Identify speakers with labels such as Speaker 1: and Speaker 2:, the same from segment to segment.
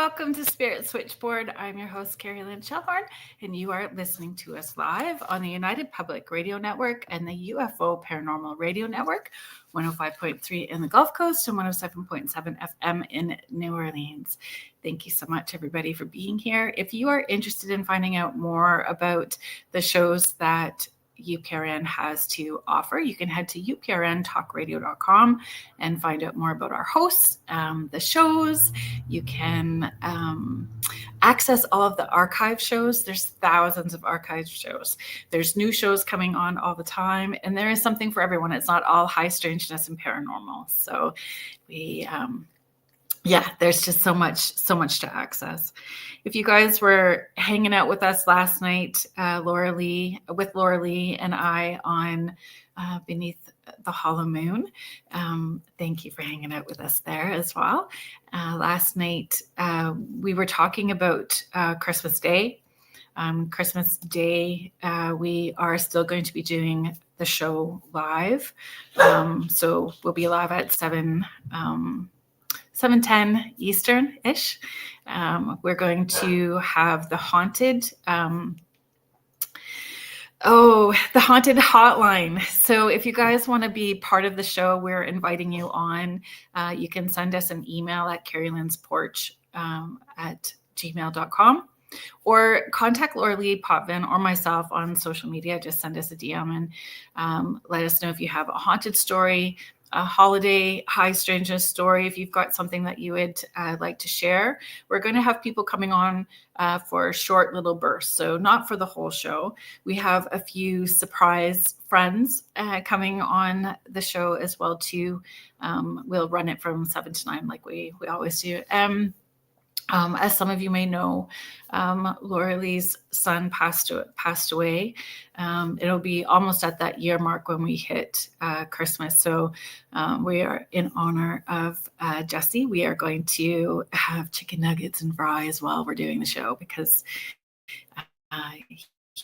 Speaker 1: welcome to Spirit Switchboard. I'm your host, Kerrilynn, and you are listening to us live on the United Public Radio Network and the UFO Paranormal Radio Network, 105.3 in the Gulf Coast and 107.7 FM in New Orleans. Thank you so much, everybody, for being here. If you are interested in finding out more about the shows that UPRN has to offer, you can head to uprntalkradio.com and find out more about our hosts, the shows. You can access all of the archive shows. There's thousands of archive shows. There's new shows coming on all the time, and there is something for everyone. It's not all high strangeness and paranormal. So there's just so much to access. If you guys were hanging out with us last night, Laura Lee and I on Beneath the Hollow Moon, thank you for hanging out with us there as well. Last night, we were talking about Christmas Day. Christmas Day, we are still going to be doing the show live. So we'll be live at 7:10 Eastern-ish. We're going to have the haunted hotline. So if you guys want to be part of the show, we're inviting you on. You can send us an email at kerrylynsporch at gmail.com, or contact Laura Lee Potvin or myself on social media. Just send us a DM and let us know if you have a haunted story, a holiday high strangeness story. If you've got something that you would like to share, we're going to have people coming on for short little bursts. So not for the whole show. We have a few surprise friends coming on the show as well too. We'll run it from 7 to 9 like we always do. As some of you may know, Laura Lee's son passed away. It'll be almost at that year mark when we hit Christmas. So we are in honor of Jesse. We are going to have chicken nuggets and fries while we're doing the show because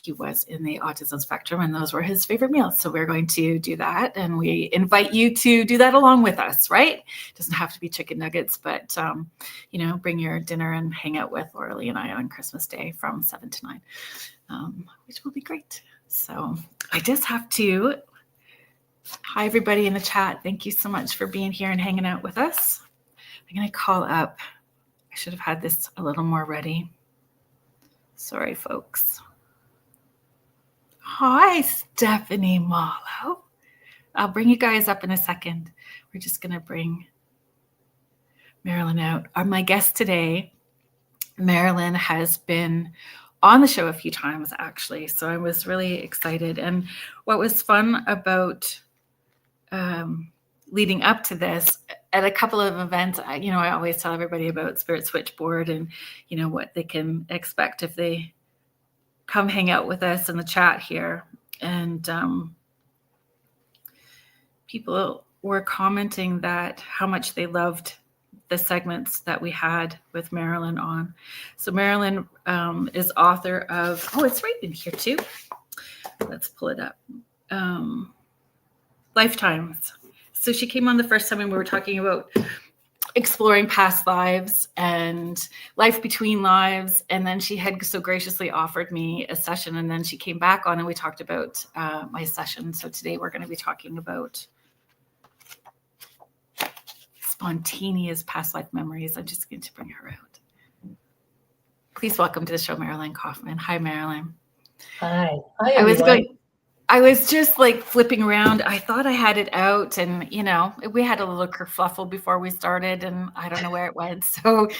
Speaker 1: he was in the autism spectrum and those were his favorite meals. So we're going to do that. And we invite you to do that along with us, right? It doesn't have to be chicken nuggets, but, bring your dinner and hang out with Laura Lee and I on Christmas Day from 7 to 9, which will be great. So I just have to, hi, everybody in the chat. Thank you so much for being here and hanging out with us. I'm going to call up. I should have had this a little more ready. Sorry, folks. Hi, Stephanie Marlowe. I'll bring you guys up in a second. We're just going to bring Marilyn out. My guest today, Marilyn, has been on the show a few times, actually. So I was really excited. And what was fun about leading up to this, at a couple of events, I always tell everybody about Spirit Switchboard and, what they can expect if they come hang out with us in the chat here. And people were commenting that how much they loved the segments that we had with Marilyn on. So Marilyn is author of, it's right in here too. Let's pull it up. Lifetimes. So she came on the first time and we were talking about exploring past lives and life between lives. And then she had so graciously offered me a session. And then she came back on and we talked about my session. So today we're going to be talking about spontaneous past life memories. I'm just going to bring her out. Please welcome to the show, Marilyn Kaufman. Hi, Marilyn.
Speaker 2: Hi. Hi, everyone.
Speaker 1: I was just like flipping around. I thought I had it out and, we had a little kerfluffle before we started and I don't know where it went. So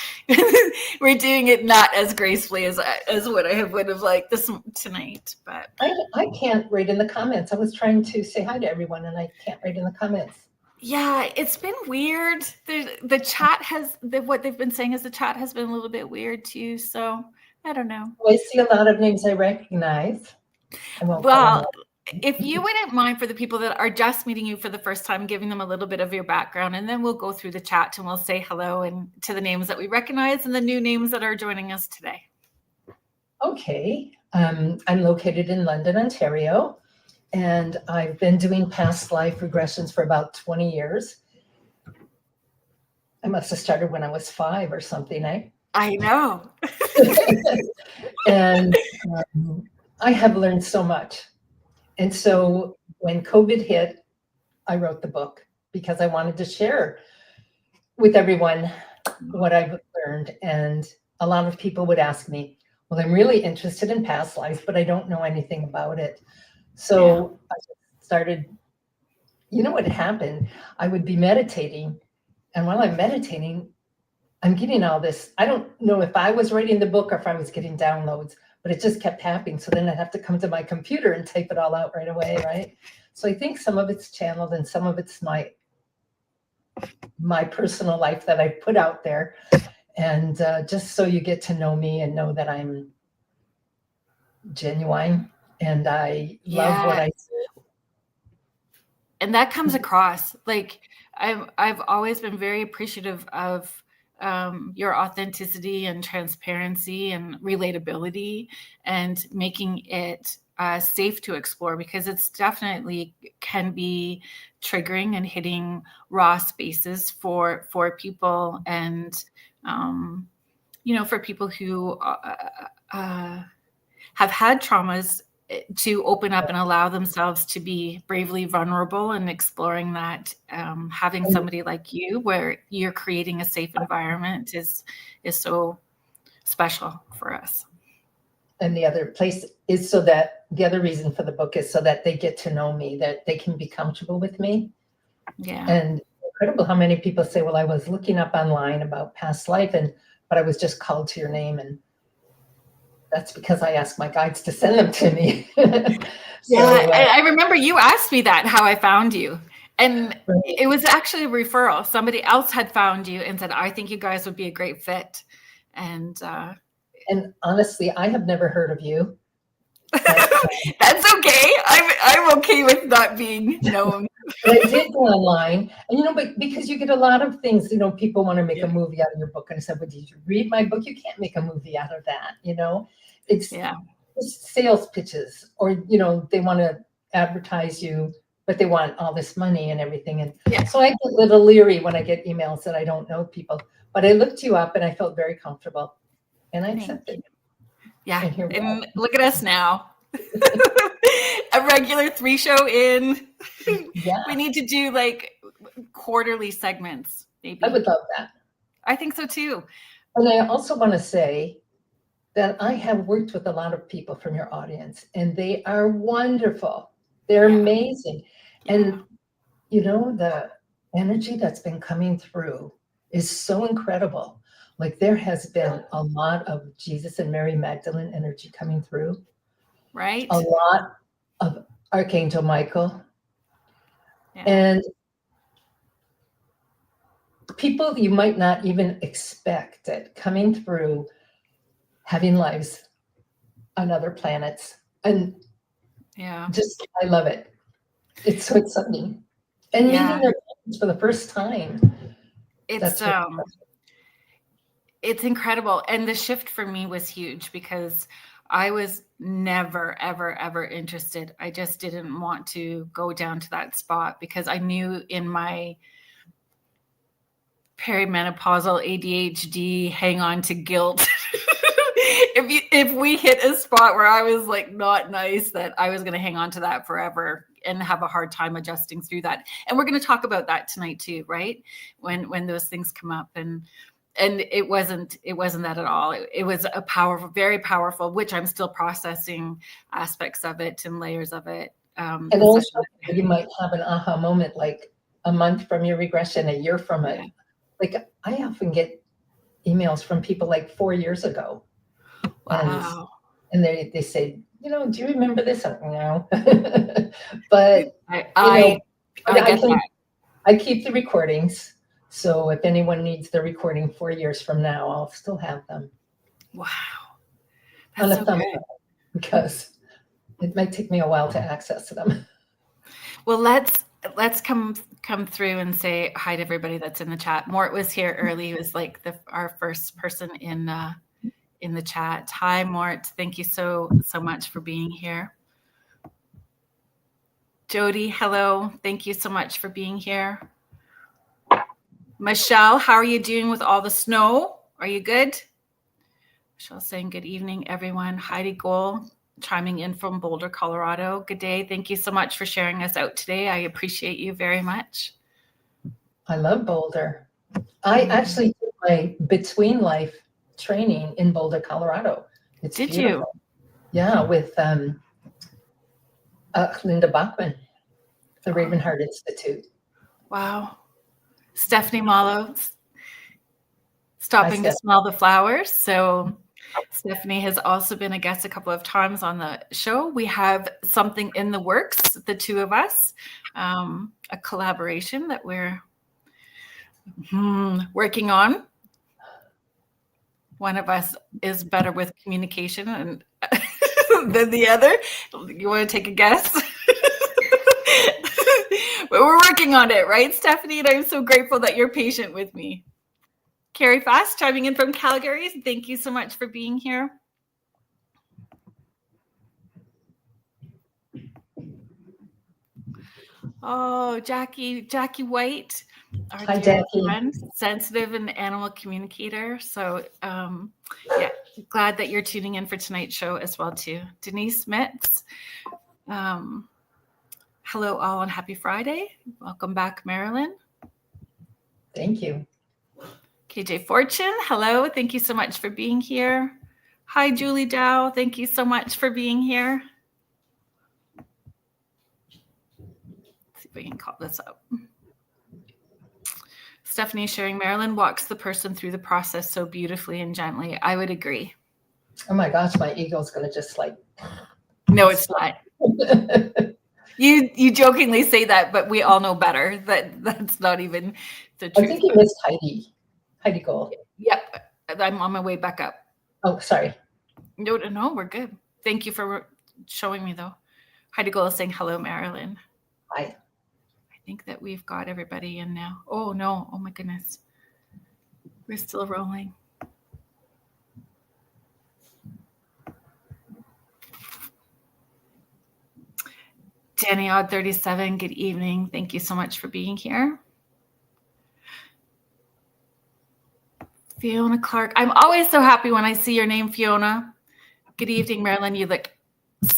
Speaker 1: we're doing it not as gracefully as what I would have liked this tonight. But
Speaker 2: I can't read in the comments. I was trying to say hi to everyone and I can't read in the comments.
Speaker 1: Yeah, it's been weird. The chat what they've been saying is the chat has been a little bit weird too. So I don't know.
Speaker 2: Well, I see a lot of names I recognize.
Speaker 1: Well, if you wouldn't mind, for the people that are just meeting you for the first time, giving them a little bit of your background, and then we'll go through the chat and we'll say hello and to the names that we recognize and the new names that are joining us today.
Speaker 2: Okay. I'm located in London, Ontario, and I've been doing past life regressions for about 20 years. I must have started when I was 5 or something.
Speaker 1: I know.
Speaker 2: And I have learned so much. And so when COVID hit, I wrote the book because I wanted to share with everyone what I've learned. And a lot of people would ask me, well, I'm really interested in past lives, but I don't know anything about it. So I started, you know what happened? I would be meditating. And while I'm meditating, I'm getting all this. I don't know if I was writing the book or if I was getting downloads, but it just kept happening. So then I'd have to come to my computer and type it all out right away, right? So I think some of it's channeled and some of it's my personal life that I put out there. And just so you get to know me and know that I'm genuine and I love what I do.
Speaker 1: And that comes across. Like I've always been very appreciative of your authenticity and transparency and relatability and making it safe to explore, because it's definitely can be triggering and hitting raw spaces for people, and for people who have had traumas, to open up and allow themselves to be bravely vulnerable and exploring that. Having somebody like you where you're creating a safe environment is so special for us.
Speaker 2: And the other place is so that the other reason for the book is so that they get to know me, that they can be comfortable with me.
Speaker 1: Yeah.
Speaker 2: And incredible how many people say, well, I was looking up online about past life, but I was just called to your name. And that's because I asked my guides to send them to me.
Speaker 1: I remember you asked me that, how I found you. And it was actually a referral. Somebody else had found you and said, I think you guys would be a great fit. And
Speaker 2: honestly, I have never heard of you.
Speaker 1: That's okay. I'm okay with not being known.
Speaker 2: But I did go online, and but because you get a lot of things, people want to make a movie out of your book. And I said, well, did you read my book? You can't make a movie out of that. It's sales pitches, or they want to advertise you, but they want all this money and everything. And so I get a little leery when I get emails that I don't know people. But I looked you up and I felt very comfortable, and I accepted.
Speaker 1: Yeah, and look at us now. A regular 3-show in.
Speaker 2: Yeah.
Speaker 1: We need to do like quarterly segments, maybe.
Speaker 2: I would love that.
Speaker 1: I think so too.
Speaker 2: And I also want to say that I have worked with a lot of people from your audience, and they are wonderful. They're amazing. And, the energy that's been coming through is so incredible. Like there has been a lot of Jesus and Mary Magdalene energy coming through.
Speaker 1: Right.
Speaker 2: A lot of Archangel Michael. And people you might not even expect it coming through, having lives on other planets. And just, I love it. It's so exciting. And meeting their parents for the first time.
Speaker 1: It's incredible. And the shift for me was huge because I was never, ever, ever interested. I just didn't want to go down to that spot because I knew in my perimenopausal ADHD, hang on to guilt. If we hit a spot where I was like not nice, that I was going to hang on to that forever and have a hard time adjusting through that. And we're going to talk about that tonight too, right? When those things come up, and it wasn't that at all. It was a powerful, very powerful, which I'm still processing aspects of it and layers of it.
Speaker 2: And also you might have an aha moment, like a month from your regression, a year from it. Like I often get emails from people like 4 years ago.
Speaker 1: Wow.
Speaker 2: And they say, do you remember this? I don't know. But
Speaker 1: I
Speaker 2: keep the recordings. So if anyone needs the recording 4 years from now, I'll still have them.
Speaker 1: Wow.
Speaker 2: That's on a thumb drive, because it might take me a while to access them. Well,
Speaker 1: let's come through and say hi to everybody that's in the chat. Mort was here early. He was like our first person in the chat. Hi, Mort. Thank you so much for being here. Jody, hello. Thank you so much for being here. Michelle, how are you doing with all the snow? Are you good? Michelle saying good evening, everyone. Heidi Goal chiming in from Boulder, Colorado. Good day. Thank you so much for sharing us out today. I appreciate you very much.
Speaker 2: I love Boulder. I actually did my between life training in Boulder, Colorado. It's
Speaker 1: Did
Speaker 2: beautiful.
Speaker 1: you?
Speaker 2: Yeah, with Linda Bachman, the Raven Heart Institute.
Speaker 1: Wow. Stephanie Malo stopping to smell the flowers. So Stephanie has also been a guest a couple of times on the show. We have something in the works, the two of us, a collaboration that we're working on. One of us is better with communication and than the other. You want to take a guess? But we're working on it, right, Stephanie? And I'm so grateful that you're patient with me. Carrie Fast chiming in from Calgary. Thank you so much for being here. Oh, Jackie White, our
Speaker 2: Hi,
Speaker 1: dear
Speaker 2: Jackie.
Speaker 1: friend, sensitive and animal communicator. So yeah, glad that you're tuning in for tonight's show as well too. Denise Mitz, hello all and happy Friday. Welcome back, Marilyn.
Speaker 2: Thank you.
Speaker 1: KJ Fortune, hello. Thank you so much for being here. Hi, Julie Dow. Thank you so much for being here. Let's see if we can call this up. Stephanie sharing, Marilyn walks the person through the process so beautifully and gently. I would agree.
Speaker 2: Oh my gosh, my ego's going to just like.
Speaker 1: No, it's not. You jokingly say that, but we all know better. That's not even the truth.
Speaker 2: I think you missed Heidi Goal.
Speaker 1: Yep, I'm on my way back up.
Speaker 2: Oh, sorry.
Speaker 1: No, we're good. Thank you for showing me though. Heidi Goal is saying hello, Marilyn.
Speaker 2: Hi.
Speaker 1: I think that we've got everybody in now. Oh no, oh my goodness. We're still rolling. Danny Odd 37, good evening. Thank you so much for being here. Fiona Clark. I'm always so happy when I see your name, Fiona. Good evening, Marilyn. You look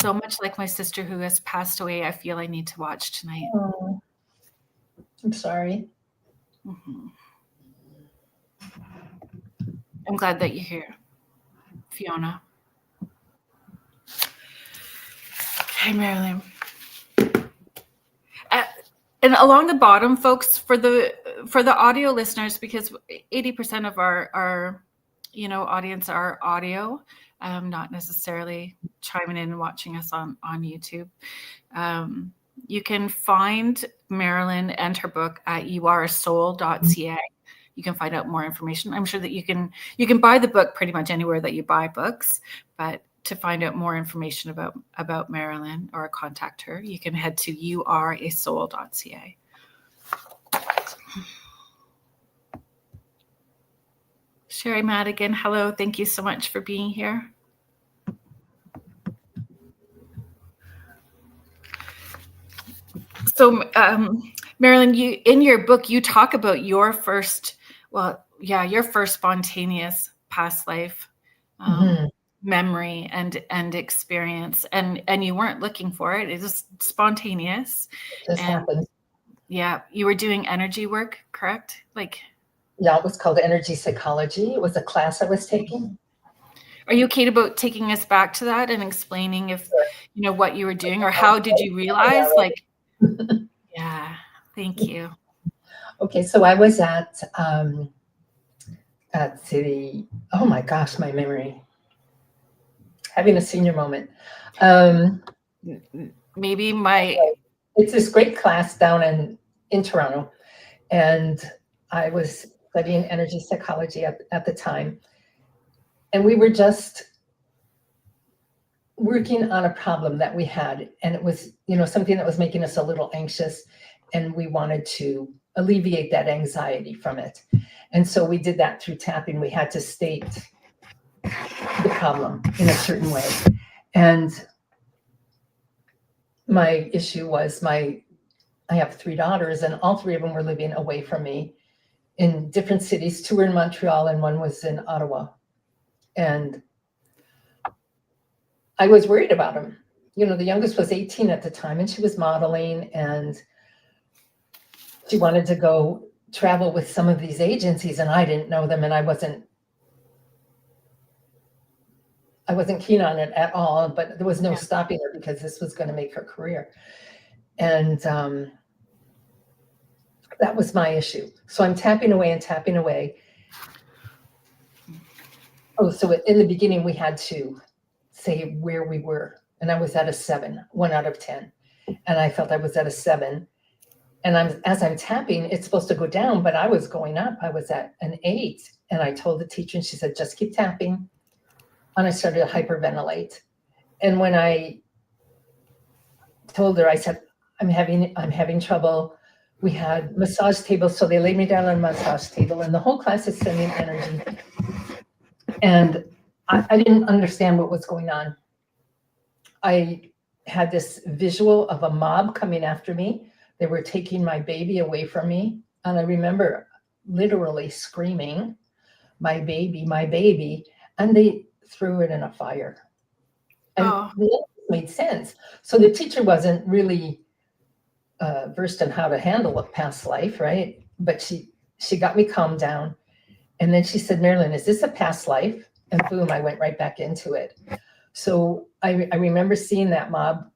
Speaker 1: so much like my sister who has passed away. I feel I need to watch tonight.
Speaker 2: Oh, I'm sorry.
Speaker 1: I'm glad that you're here, Fiona. Okay, Marilyn. And along the bottom, folks, for the audio listeners, because 80% of our audience are audio, not necessarily chiming in and watching us on YouTube. You can find Marilyn and her book at youareasoul.ca. You can find out more information. I'm sure that you can buy the book pretty much anywhere that you buy books, but to find out more information about Marilyn or contact her, you can head to youareasoul.ca. Sherry Madigan, hello. Thank you so much for being here. So, Marilyn, you in your book, you talk about your first spontaneous past life memory and experience, and you weren't looking for it. It's just spontaneous.
Speaker 2: It just happened.
Speaker 1: Yeah, you were doing energy work, correct?
Speaker 2: Yeah, it was called energy psychology. It was a class I was taking.
Speaker 1: Are you okay about taking us back to that and explaining if what you were doing, or how did you realize? Yeah, thank you.
Speaker 2: Okay, so I was at City. Oh my gosh, my memory. Having a senior moment.
Speaker 1: Maybe
Speaker 2: it's this great class down in Toronto, and I was studying energy psychology at the time, and we were just working on a problem that we had, and it was something that was making us a little anxious, and we wanted to alleviate that anxiety from it. And so we did that through tapping. We had to state the problem in a certain way. And my issue was I have 3 daughters, and all 3 of them were living away from me in different cities. 2 were in Montreal and 1 was in Ottawa. And I was worried about him. You know, the youngest was 18 at the time, and she was modeling, and she wanted to go travel with some of these agencies, and I didn't know them, and I wasn't keen on it at all, but there was no stopping her because this was going to make her career. And that was my issue. So I'm tapping away and tapping away. Oh, so in the beginning, we had to say where we were. And I was at a 7, 1 out of 10. And I felt I was at a 7. And as I'm tapping, it's supposed to go down, but I was going up. I was at an 8. And I told the teacher, and she said, just keep tapping. And I started to hyperventilate. And when I told her, I said, I'm having trouble. We had massage tables, so they laid me down on a massage table, and the whole class is sending energy. And I didn't understand what was going on. I had this visual of a mob coming after me. They were taking my baby away from me. And I remember literally screaming, my baby. And they threw it in a fire. And it made sense. So the teacher wasn't really versed in how to handle a past life, right? But she got me calmed down. And then she said, Marilyn, is this a past life? And boom, I went right back into it. So I remember seeing that mob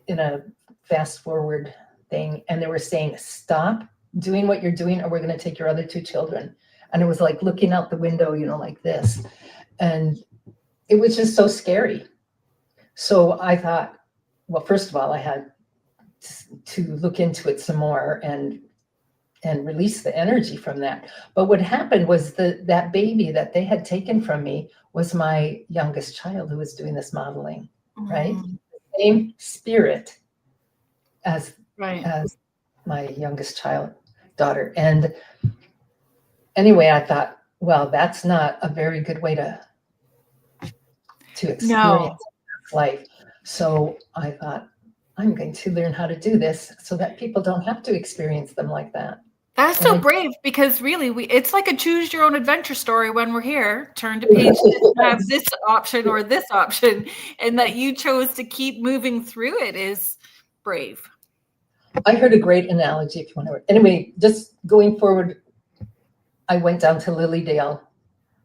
Speaker 2: in a fast forward thing, and they were saying, stop doing what you're doing, or we're going to take your other 2 children. And it was like looking out the window, you know, like this. And it was just so scary. So I thought, well, first of all, I had to look into it some more and release the energy from that. But what happened was that baby that they had taken from me was my youngest child who was doing this modeling, right? The same spirit as my youngest daughter. And anyway, I thought, well, that's not a very good way to experience life. So I thought, I'm going to learn how to do this so that people don't have to experience them like that.
Speaker 1: That's so brave, because really it's like a choose your own adventure story when we're here. Turn to page to have this option or this option, and that you chose to keep moving through it is brave.
Speaker 2: I heard a great analogy, if you want to. Anyway, just going forward, I went down to Lilydale,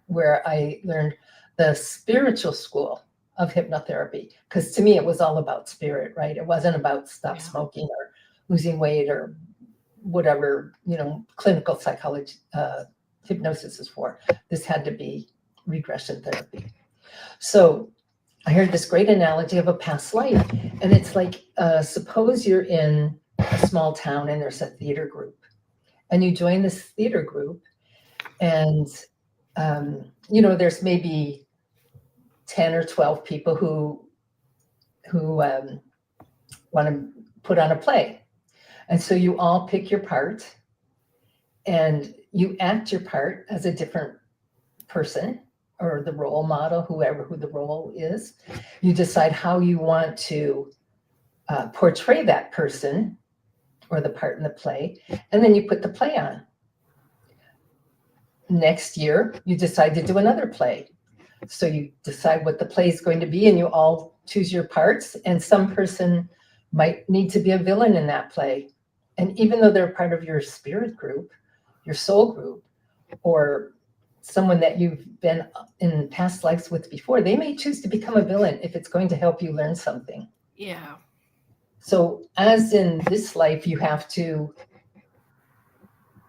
Speaker 2: where I learned the spiritual school of hypnotherapy, because to me it was all about spirit, right? It wasn't about stop smoking or losing weight or whatever, you know, clinical psychology hypnosis is for. This had to be regression therapy. So I heard this great analogy of a past life, and it's like, suppose you're in a small town and there's a theater group, and you join this theater group, and you know, there's maybe 10 or 12 people who want to put on a play. And so you all pick your part and you act your part as a different person or the role model, who the role is. You decide how you want to portray that person or the part in the play, and then you put the play on. Next year, you decide to do another play. So you decide what the play is going to be, and you all choose your parts, and some person might need to be a villain in that play. And even though they're part of your spirit group, your soul group, or someone that you've been in past lives with before, they may choose to become a villain if it's going to help you learn something.
Speaker 1: Yeah.
Speaker 2: So as in this life, you have to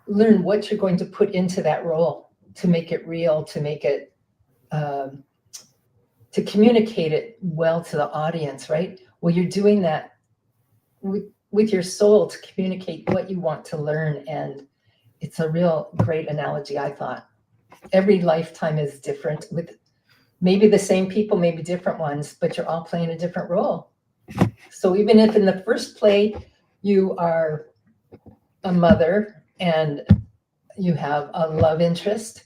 Speaker 2: learn what you're going to put into that role to make it real, to make it, to communicate it well to the audience, right? Well, you're doing that with your soul to communicate what you want to learn. And it's a real great analogy, I thought. Every lifetime is different, with maybe the same people, maybe different ones, but you're all playing a different role. So even if in the first play you are a mother and you have a love interest,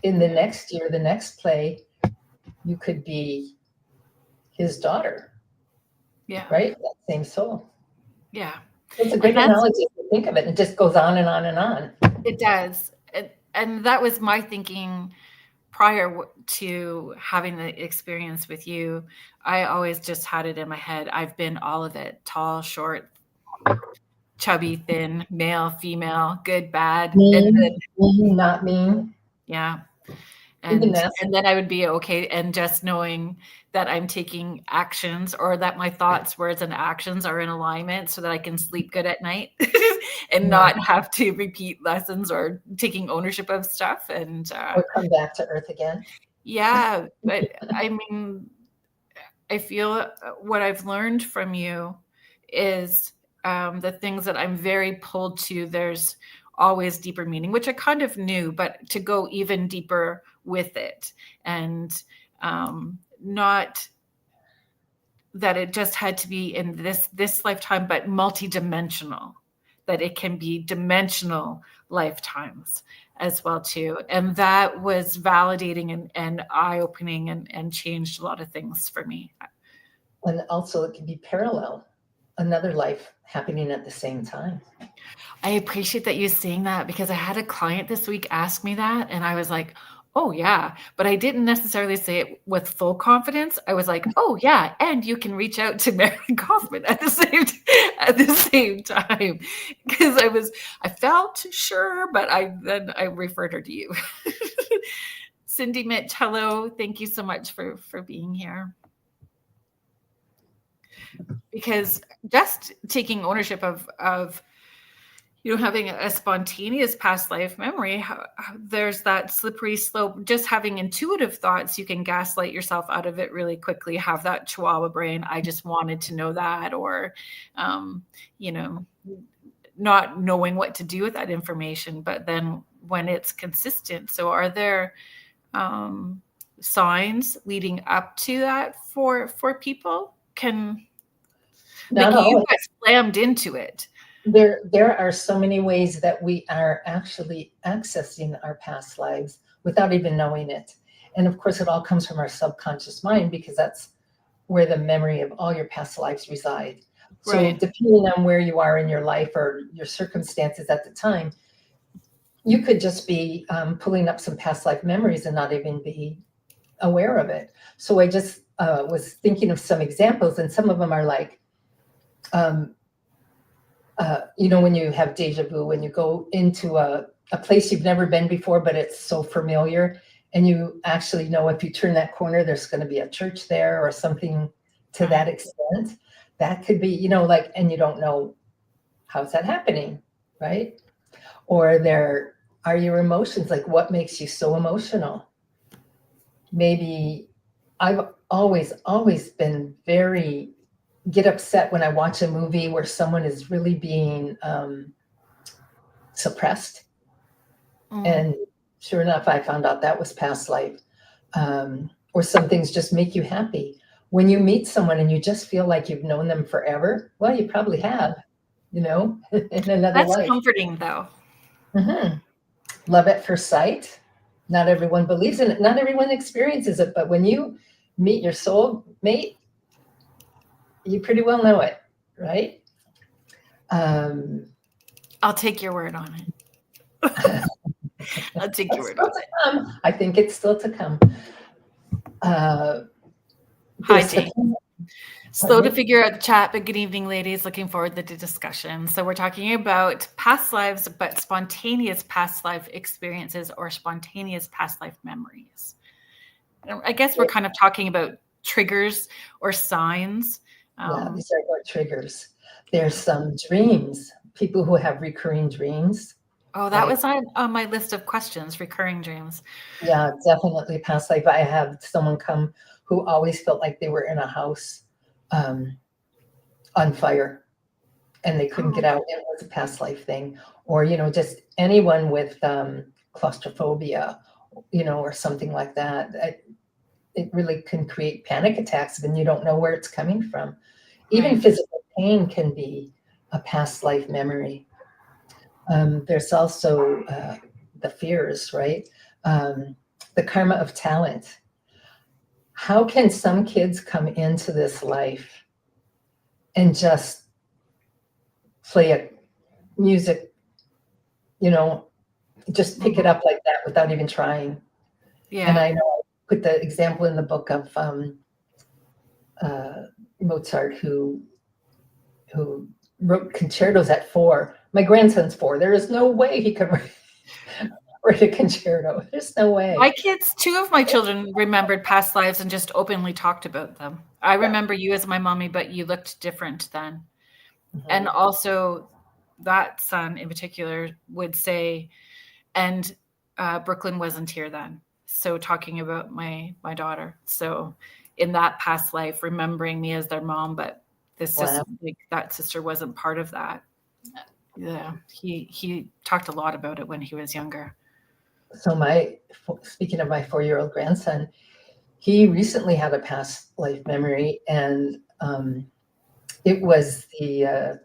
Speaker 2: in the next year, the next play, you could be his daughter.
Speaker 1: Yeah.
Speaker 2: Right? That same soul.
Speaker 1: Yeah.
Speaker 2: It's a great analogy to think of it. It just goes on and on and on.
Speaker 1: It does. And that was my thinking prior to having the experience with you, I always just had it in my head. I've been all of it: tall, short, chubby, thin, male, female, good, bad, and then,
Speaker 2: Mean, not mean.
Speaker 1: yeah.
Speaker 2: Even
Speaker 1: And then I would be okay. And just knowing that I'm taking actions, or that my thoughts, words, and actions are in alignment, so that I can sleep good at night and not have to repeat lessons or taking ownership of stuff. And
Speaker 2: or come back to earth again.
Speaker 1: yeah, but I mean, I feel what I've learned from you is the things that I'm very pulled to. There's always deeper meaning, which I kind of knew, but to go even deeper with it, and not that it just had to be in this lifetime, but multidimensional, that it can be dimensional lifetimes as well too. And that was validating and eye-opening, and changed a lot of things for me.
Speaker 2: And also it can be parallel, another life happening at the same time.
Speaker 1: I appreciate that you saying that, because I had a client this week ask me that, and I was like, oh yeah, but I didn't necessarily say it with full confidence. I was like, oh yeah, and you can reach out to Marilyn Kaufman at the same time, because I felt sure, but then I referred her to you. Cindy Mitch, hello, thank you so much for being here. Because just taking ownership of having a spontaneous past life memory, there's that slippery slope. Just having intuitive thoughts, you can gaslight yourself out of it really quickly, have that chihuahua brain, I just wanted to know that, or not knowing what to do with that information. But then when it's consistent, so are there signs leading up to that for people?
Speaker 2: Not
Speaker 1: you got slammed into it.
Speaker 2: There are so many ways that we are actually accessing our past lives without even knowing it. And of course, it all comes from our subconscious mind, because that's where the memory of all your past lives reside. So
Speaker 1: Right.
Speaker 2: depending on where you are in your life or your circumstances at the time, you could just be pulling up some past life memories and not even be aware of it. So I just was thinking of some examples, and some of them are like, when you have déjà vu, when you go into a place you've never been before, but it's so familiar, and you actually know if you turn that corner, there's going to be a church there or something to that extent. That could be, and you don't know how's that happening, right? Or there are your emotions, like what makes you so emotional? Maybe I've always been very get upset when I watch a movie where someone is really being suppressed. And sure enough, I found out that was past life. Or some things just make you happy. When you meet someone and you just feel like you've known them forever, well, you probably have, in another life.
Speaker 1: That's comforting, though.
Speaker 2: Mm-hmm. Love at first sight. Not everyone believes in it. Not everyone experiences it. But when you meet your soul mate, you pretty well know it, right?
Speaker 1: I'll take your word on it. I'll take your word on it.
Speaker 2: I think it's still to come.
Speaker 1: Hi, Jane. Slow to figure out the chat, but good evening, ladies. Looking forward to the discussion. So we're talking about past lives, but spontaneous past life experiences or spontaneous past life memories. I guess we're kind of talking about triggers or signs.
Speaker 2: Yeah, these are more triggers. There's some dreams, people who have recurring dreams.
Speaker 1: Oh, that was on my list of questions, recurring dreams.
Speaker 2: Yeah, definitely past life. I have someone come who always felt like they were in a house on fire and they couldn't get out. It was a past life thing. Or, just anyone with claustrophobia, or something like that. It really can create panic attacks when you don't know where it's coming from. Even physical pain can be a past life memory. There's also the fears, right? The karma of talent. How can some kids come into this life and just play a music, just pick it up like that without even trying? And I know I put the example in the book of Mozart, who wrote concertos at 4. My grandson's 4. There is no way he could write a concerto. There's no way.
Speaker 1: My kids, 2 of my children remembered past lives and just openly talked about them. I remember you as my mommy, but you looked different then. Mm-hmm. And also that son in particular would say, and Brooklyn wasn't here then. So talking about my daughter. So in that past life, remembering me as their mom, but this that sister wasn't part of that. Yeah, he talked a lot about it when he was younger.
Speaker 2: So speaking of my 4-year-old grandson, he recently had a past life memory, and it was the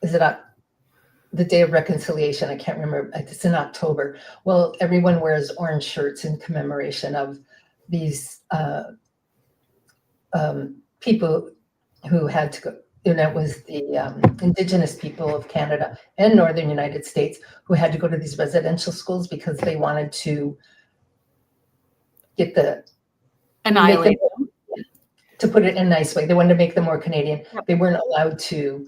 Speaker 2: is it the day of reconciliation? I can't remember. It's in October. Well, everyone wears orange shirts in commemoration of these people who had to go. And it was the Indigenous people of Canada and Northern United States who had to go to these residential schools because they wanted to get
Speaker 1: annihilate them.
Speaker 2: To put it in a nice way, they wanted to make them more Canadian. Yep. They weren't allowed to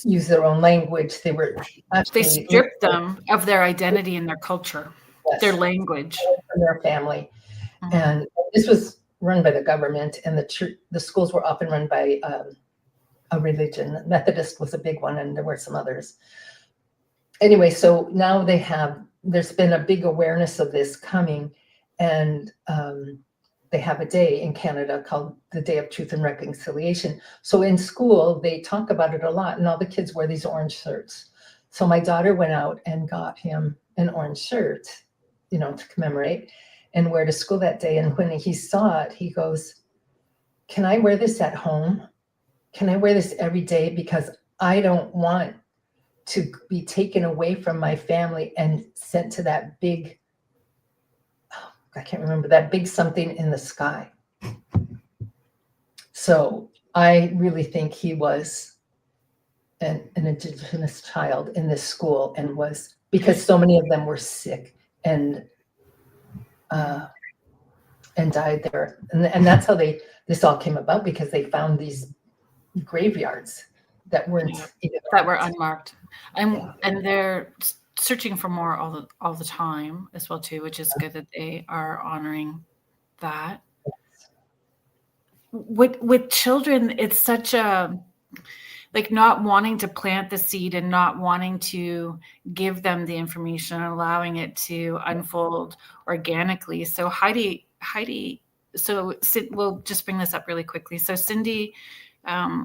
Speaker 2: use their own language.
Speaker 1: They stripped them of their identity and their culture, their language,
Speaker 2: and their family. Mm-hmm. And this was run by the government, and the schools were often run by a religion. Methodist was a big one, and there were some others. Anyway, so now there's been a big awareness of this coming, and they have a day in Canada called the Day of Truth and Reconciliation. So in school, they talk about it a lot, and all the kids wear these orange shirts. So my daughter went out and got him an orange shirt, to commemorate, and wear to school that day. And when he saw it, he goes, "Can I wear this at home? Can I wear this every day? Because I don't want to be taken away from my family and sent to that big," I can't remember, that big something in the sky. So I really think he was an Indigenous child in this school, and was, because so many of them were sick and died there. And that's how this all came about, because they found these graveyards that were
Speaker 1: unmarked. And they're searching for more all the time as well too, which is good that they are honoring that. With children, it's such a not wanting to plant the seed and not wanting to give them the information and allowing it to unfold organically. So Heidi, so we'll just bring this up really quickly. So Cindy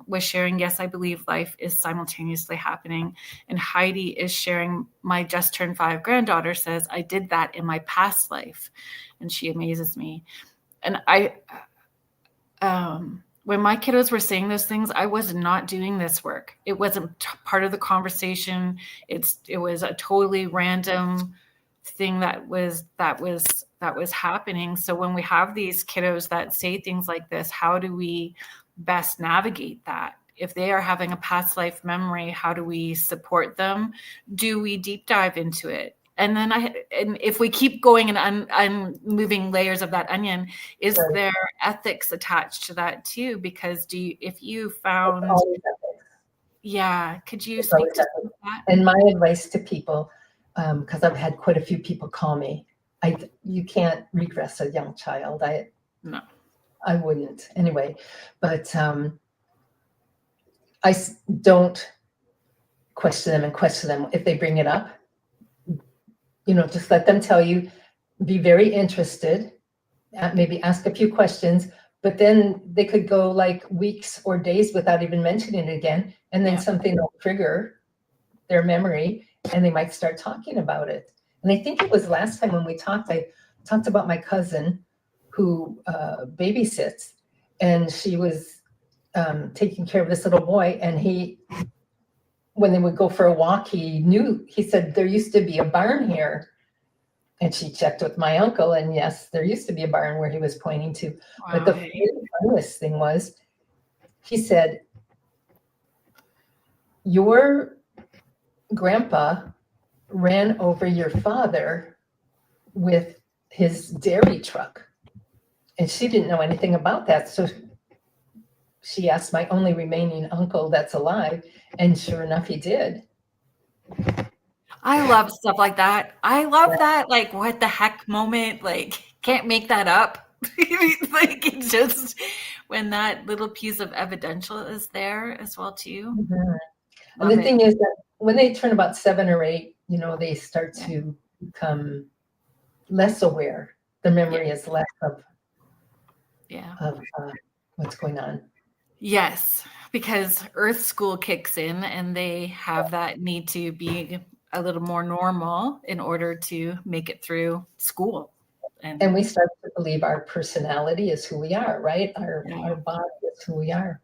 Speaker 1: was sharing, yes, I believe life is simultaneously happening. And Heidi is sharing, my just turned 5 granddaughter says, I did that in my past life. And she amazes me. And when my kiddos were saying those things, I was not doing this work. It wasn't part of the conversation. It was a totally random thing that was happening. So when we have these kiddos that say things like this, how do we best navigate that? If they are having a past life memory, how do we support them? Do we deep dive into it? And then if we keep going and moving layers of that onion, is there ethics attached to that too? Because could you speak to that?
Speaker 2: And my advice to people, because I've had quite a few people call me, you can't regress a young child.
Speaker 1: No.
Speaker 2: I wouldn't anyway, but I don't question them if they bring it up. Just let them tell you, be very interested, maybe ask a few questions, but then they could go like weeks or days without even mentioning it again. And then something will trigger their memory and they might start talking about it. And I think it was last time when we talked, I talked about my cousin who babysits, and she was taking care of this little boy, and when they would go for a walk, he said, there used to be a barn here. And she checked with my uncle, and yes, there used to be a barn where he was pointing to. Wow. But the funniest thing was, he said, your grandpa ran over your father with his dairy truck. And she didn't know anything about that. So she asked my only remaining uncle that's alive, and sure enough, he did.
Speaker 1: I love stuff like that. I love that, like, what the heck moment, like, can't make that up. Like, it's just when that little piece of evidential is there as well too.
Speaker 2: And the thing is that when they turn about 7 or 8, they start to become less aware. The memory is less of what's going on.
Speaker 1: Yes, because Earth School kicks in and they have that need to be a little more normal in order to make it through school.
Speaker 2: And we start to believe our personality is who we are, right? Our body is who we are.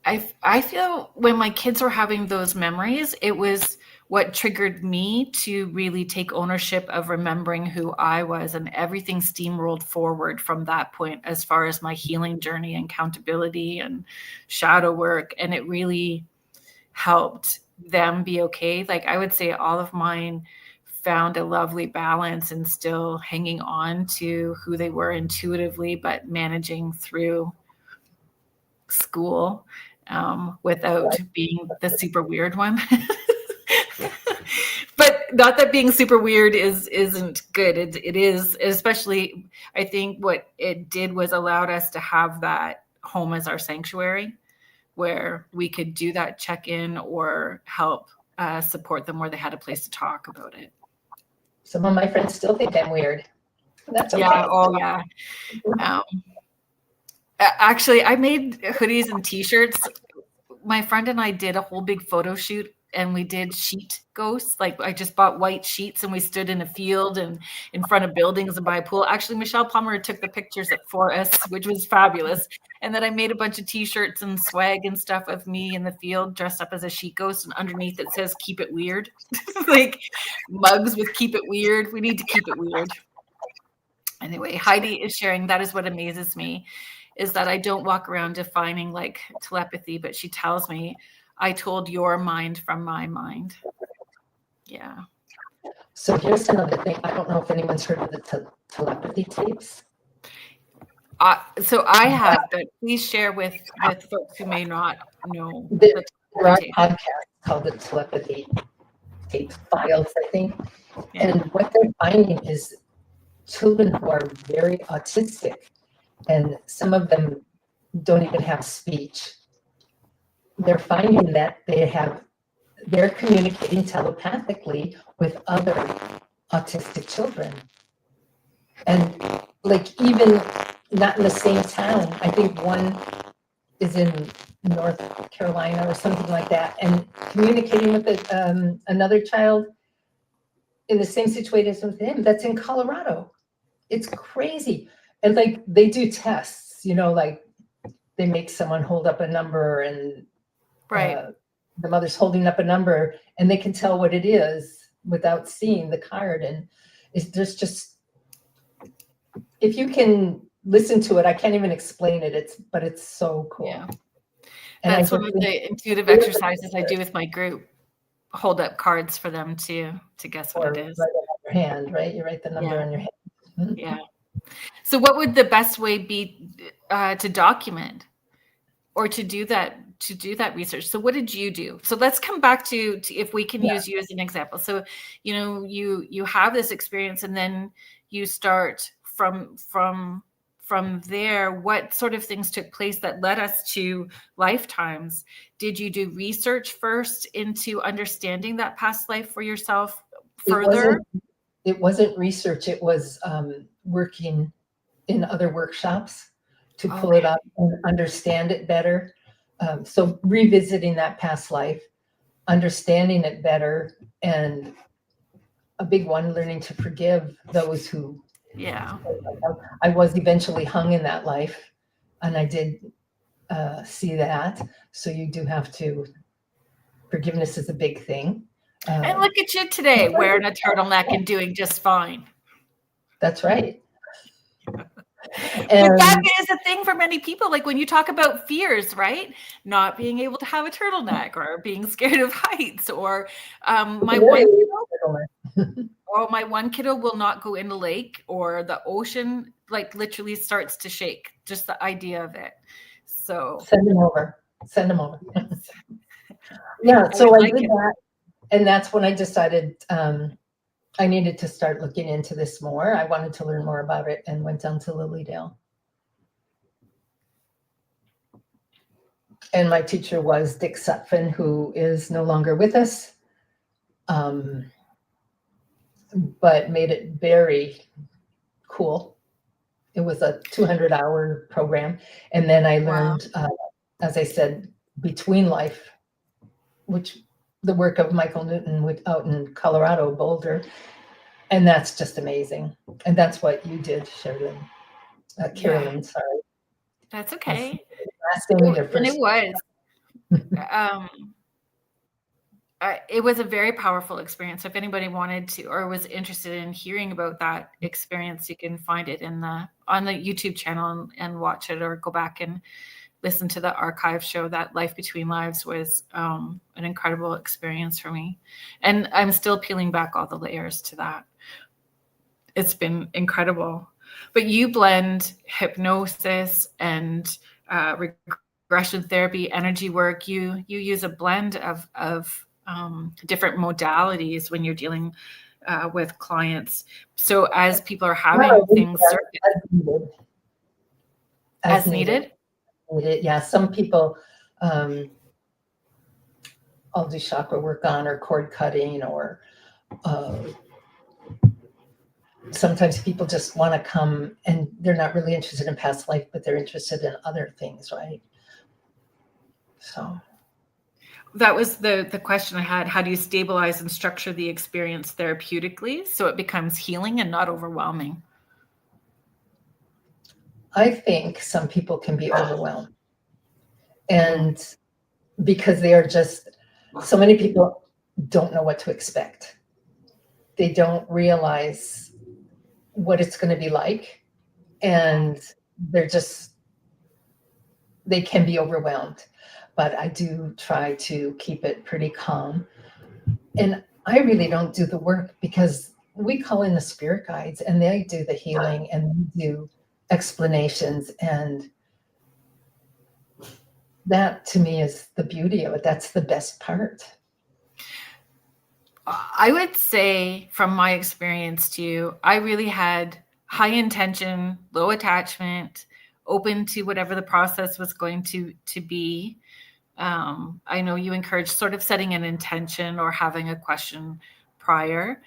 Speaker 1: I feel when my kids were having those memories, it was what triggered me to really take ownership of remembering who I was, and everything steamrolled forward from that point as far as my healing journey and accountability and shadow work. And it really helped them be okay. Like, I would say all of mine found a lovely balance and still hanging on to who they were intuitively, but managing through school without being the super weird one. But not that being super weird isn't good. It is, especially, I think what it did was allowed us to have that home as our sanctuary, where we could do that check-in or help support them where they had a place to talk about it.
Speaker 2: Some of my friends still think I'm weird. That's okay.
Speaker 1: Yeah. Oh, yeah. Actually, I made hoodies and t-shirts. My friend and I did a whole big photo shoot, and we did sheet ghosts. Like, I just bought white sheets and we stood in a field and in front of buildings and by a pool. Actually, Michelle Plummer took the pictures for us, which was fabulous. And then I made a bunch of t-shirts and swag and stuff of me in the field dressed up as a sheet ghost. And underneath it says, "Keep it weird." Like mugs with "Keep it weird." We need to keep it weird. Anyway, Heidi is sharing, that is what amazes me, is that I don't walk around defining like telepathy, but she tells me, "I told your mind from my mind." Yeah.
Speaker 2: So here's another thing. I don't know if anyone's heard of the telepathy tapes.
Speaker 1: So I have, but please share with folks who may not know.
Speaker 2: There are podcasts called the telepathy tape files, I think. Yeah. And what they're finding is children who are very autistic, and some of them don't even have speech. They're finding that they're communicating telepathically with other autistic children. And like, even not in the same town, I think one is in North Carolina or something like that, and communicating with another child in the same situation as with him that's in Colorado. It's crazy. And like, they do tests, like they make someone hold up a number, and the mother's holding up a number, and they can tell what it is without seeing the card. And there's just, if you can listen to it, I can't even explain it. But it's so cool. Yeah. And
Speaker 1: that's one of the intuitive exercises I do with my group. Hold up cards for them to guess what it is.
Speaker 2: Write it on your hand, right? You write the number on your hand. Mm-hmm.
Speaker 1: Yeah. So what would the best way be to document or to do that research? So what did you do? So let's come back to if we can use you as an example. So, you have this experience, and then you start from there. What sort of things took place that led us to lifetimes? Did you do research first into understanding that past life for yourself further?
Speaker 2: It wasn't research. It was working in other workshops to pull it up and understand it better. So revisiting that past life, understanding it better, and a big one, learning to forgive those who.
Speaker 1: Yeah.
Speaker 2: I was eventually hung in that life, and I did see that. So you do have to. Forgiveness is a big thing.
Speaker 1: And look at you today, wearing a turtleneck and doing just fine.
Speaker 2: That's right.
Speaker 1: And that is a thing for many people. Like when you talk about fears, right? Not being able to have a turtleneck, or being scared of heights, or my wife. Oh, my one kiddo will not go in the lake or the ocean, like literally starts to shake, just the idea of it. So
Speaker 2: Send them over.
Speaker 1: yes,
Speaker 2: Yeah,
Speaker 1: I would
Speaker 2: so I
Speaker 1: like
Speaker 2: did
Speaker 1: it.
Speaker 2: that. And that's when I decided I needed to start looking into this more. I wanted to learn more about it and went down to Lilydale. And my teacher was Dick Sutphin, who is no longer with us, but made it very cool. It was a 200-hour program. And then I
Speaker 1: Wow.
Speaker 2: learned, as I said, Between Life, which the work of Michael Newton out in Colorado, Boulder. And that's just amazing. And that's what you did, Kerrilynn.
Speaker 1: Yeah,
Speaker 2: Kerrilynn, sorry.
Speaker 1: that's
Speaker 2: That's
Speaker 1: okay.
Speaker 2: last name either
Speaker 1: And it
Speaker 2: first.
Speaker 1: was. It was a very powerful experience. If anybody wanted to or was interested in hearing about that experience, you can find it on the YouTube channel and watch it, or go back and listen to the archive show. That Life Between Lives was an incredible experience for me. And I'm still peeling back all the layers to that. It's been incredible. But you blend hypnosis and regression therapy, energy work. You use a blend of different modalities when you're dealing with clients. So as people are having things surface
Speaker 2: As
Speaker 1: as
Speaker 2: needed.
Speaker 1: needed.
Speaker 2: Yeah, some people I'll do chakra work on, or cord cutting, or sometimes people just want to come and they're not really interested in past life, but they're interested in other things, right? So
Speaker 1: that was the question I had. How do you stabilize and structure the experience therapeutically so it becomes healing and not overwhelming?
Speaker 2: I think some people can be overwhelmed, and because they are just, so many people don't know what to expect. They don't realize what it's going to be like, and they can be overwhelmed. But I do try to keep it pretty calm. And I really don't do the work, because we call in the spirit guides and they do the healing and they do explanations. And that to me is the beauty of it. That's the best part.
Speaker 1: I would say from my experience too, I really had high intention, low attachment, open to whatever the process was going to be. I know you encourage sort of setting an intention or having a question prior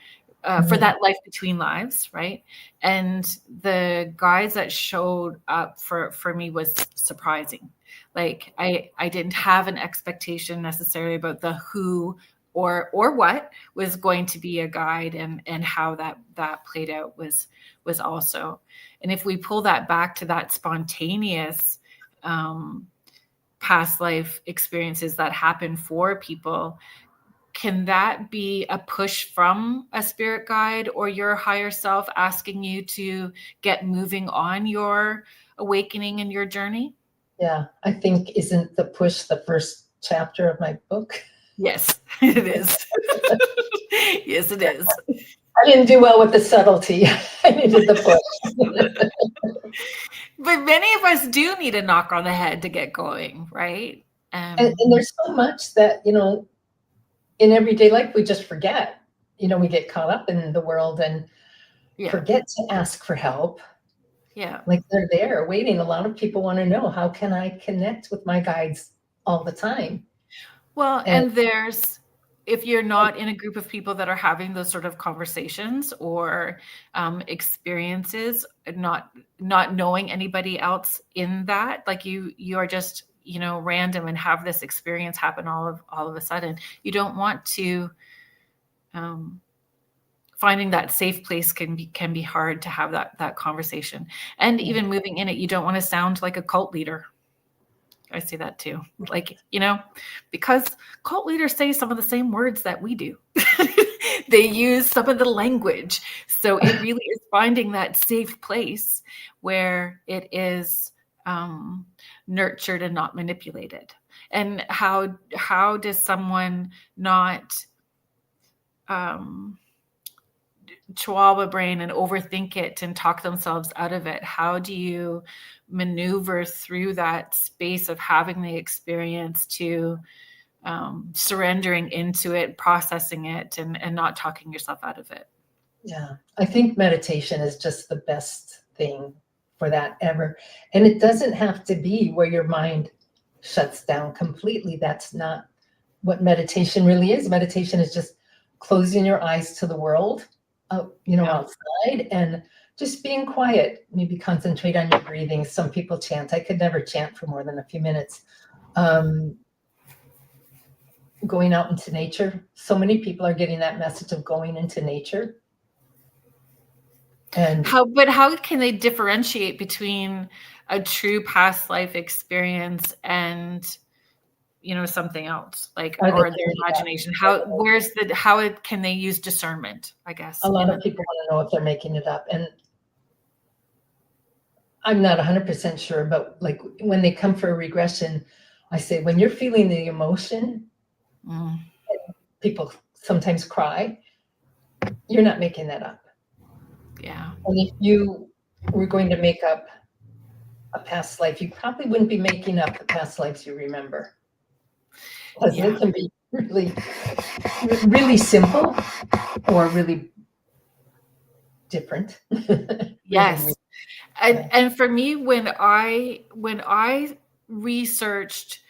Speaker 1: for that life between lives, right? And the guides that showed up for me was surprising. Like I didn't have an expectation necessarily about the who or what was going to be a guide, and how that played out was also. And if we pull that back to that spontaneous past life experiences that happen for people, can that be a push from a spirit guide or your higher self asking you to get moving on your awakening and your journey?
Speaker 2: Yeah, I think, isn't the push the first chapter of my book?
Speaker 1: Yes, it is. Yes, it is.
Speaker 2: I didn't do well with the subtlety. I needed the push.
Speaker 1: But many of us do need a knock on the head to get going, right?
Speaker 2: And there's so much that, in everyday life, we just forget. We get caught up in the world and forget to ask for help.
Speaker 1: Yeah.
Speaker 2: Like, they're there waiting. A lot of people want to know, how can I connect with my guides all the time?
Speaker 1: Well, and if you're not in a group of people that are having those sort of conversations or experiences, not knowing anybody else in that, like you are just, random and have this experience happen all of a sudden, you don't want to, finding that safe place can be hard to have that conversation. And even moving in it, you don't want to sound like a cult leader. I see that too. Like, because cult leaders say some of the same words that we do. They use some of the language. So it really is finding that safe place where it is nurtured and not manipulated. And how does someone not chihuahua brain and overthink it and talk themselves out of it? How do you maneuver through that space of having the experience to surrendering into it, processing it, and not talking yourself out of it?
Speaker 2: Yeah, I think meditation is just the best thing for that ever. And it doesn't have to be where your mind shuts down completely. That's not what meditation really is. Meditation is just closing your eyes to the world, outside, and just being quiet. Maybe concentrate on your breathing. Some people chant. I could never chant for more than a few minutes. Going out into nature. So many people are getting that message of going into nature. And
Speaker 1: how can they differentiate between a true past life experience and something else, like, or their imagination? How can they use discernment, I guess?
Speaker 2: A lot of people want to know if they're making it up, and I'm not 100% sure, but like when they come for a regression, I say, when you're feeling the emotion, people sometimes cry, you're not making that up.
Speaker 1: Yeah.
Speaker 2: And if you were going to make up a past life, you probably wouldn't be making up the past lives you remember. Because it can be really, really simple or really different.
Speaker 1: Yes. And for me, when I researched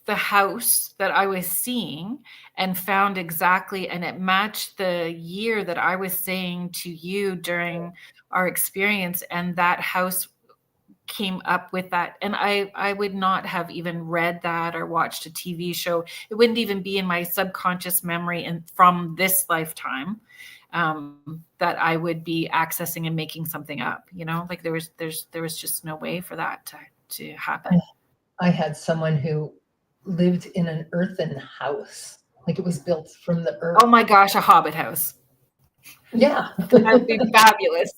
Speaker 1: the house that I was seeing and found exactly, and it matched the year that I was saying to you during our experience, and that house came up with that. And I would not have even read that or watched a TV show. It wouldn't even be in my subconscious memory and from this lifetime that I would be accessing and making something up, like there was just no way for that to happen.
Speaker 2: I had someone who lived in an earthen house, like it was built from the earth.
Speaker 1: Oh my gosh, a hobbit house.
Speaker 2: Yeah.
Speaker 1: That'd be fabulous.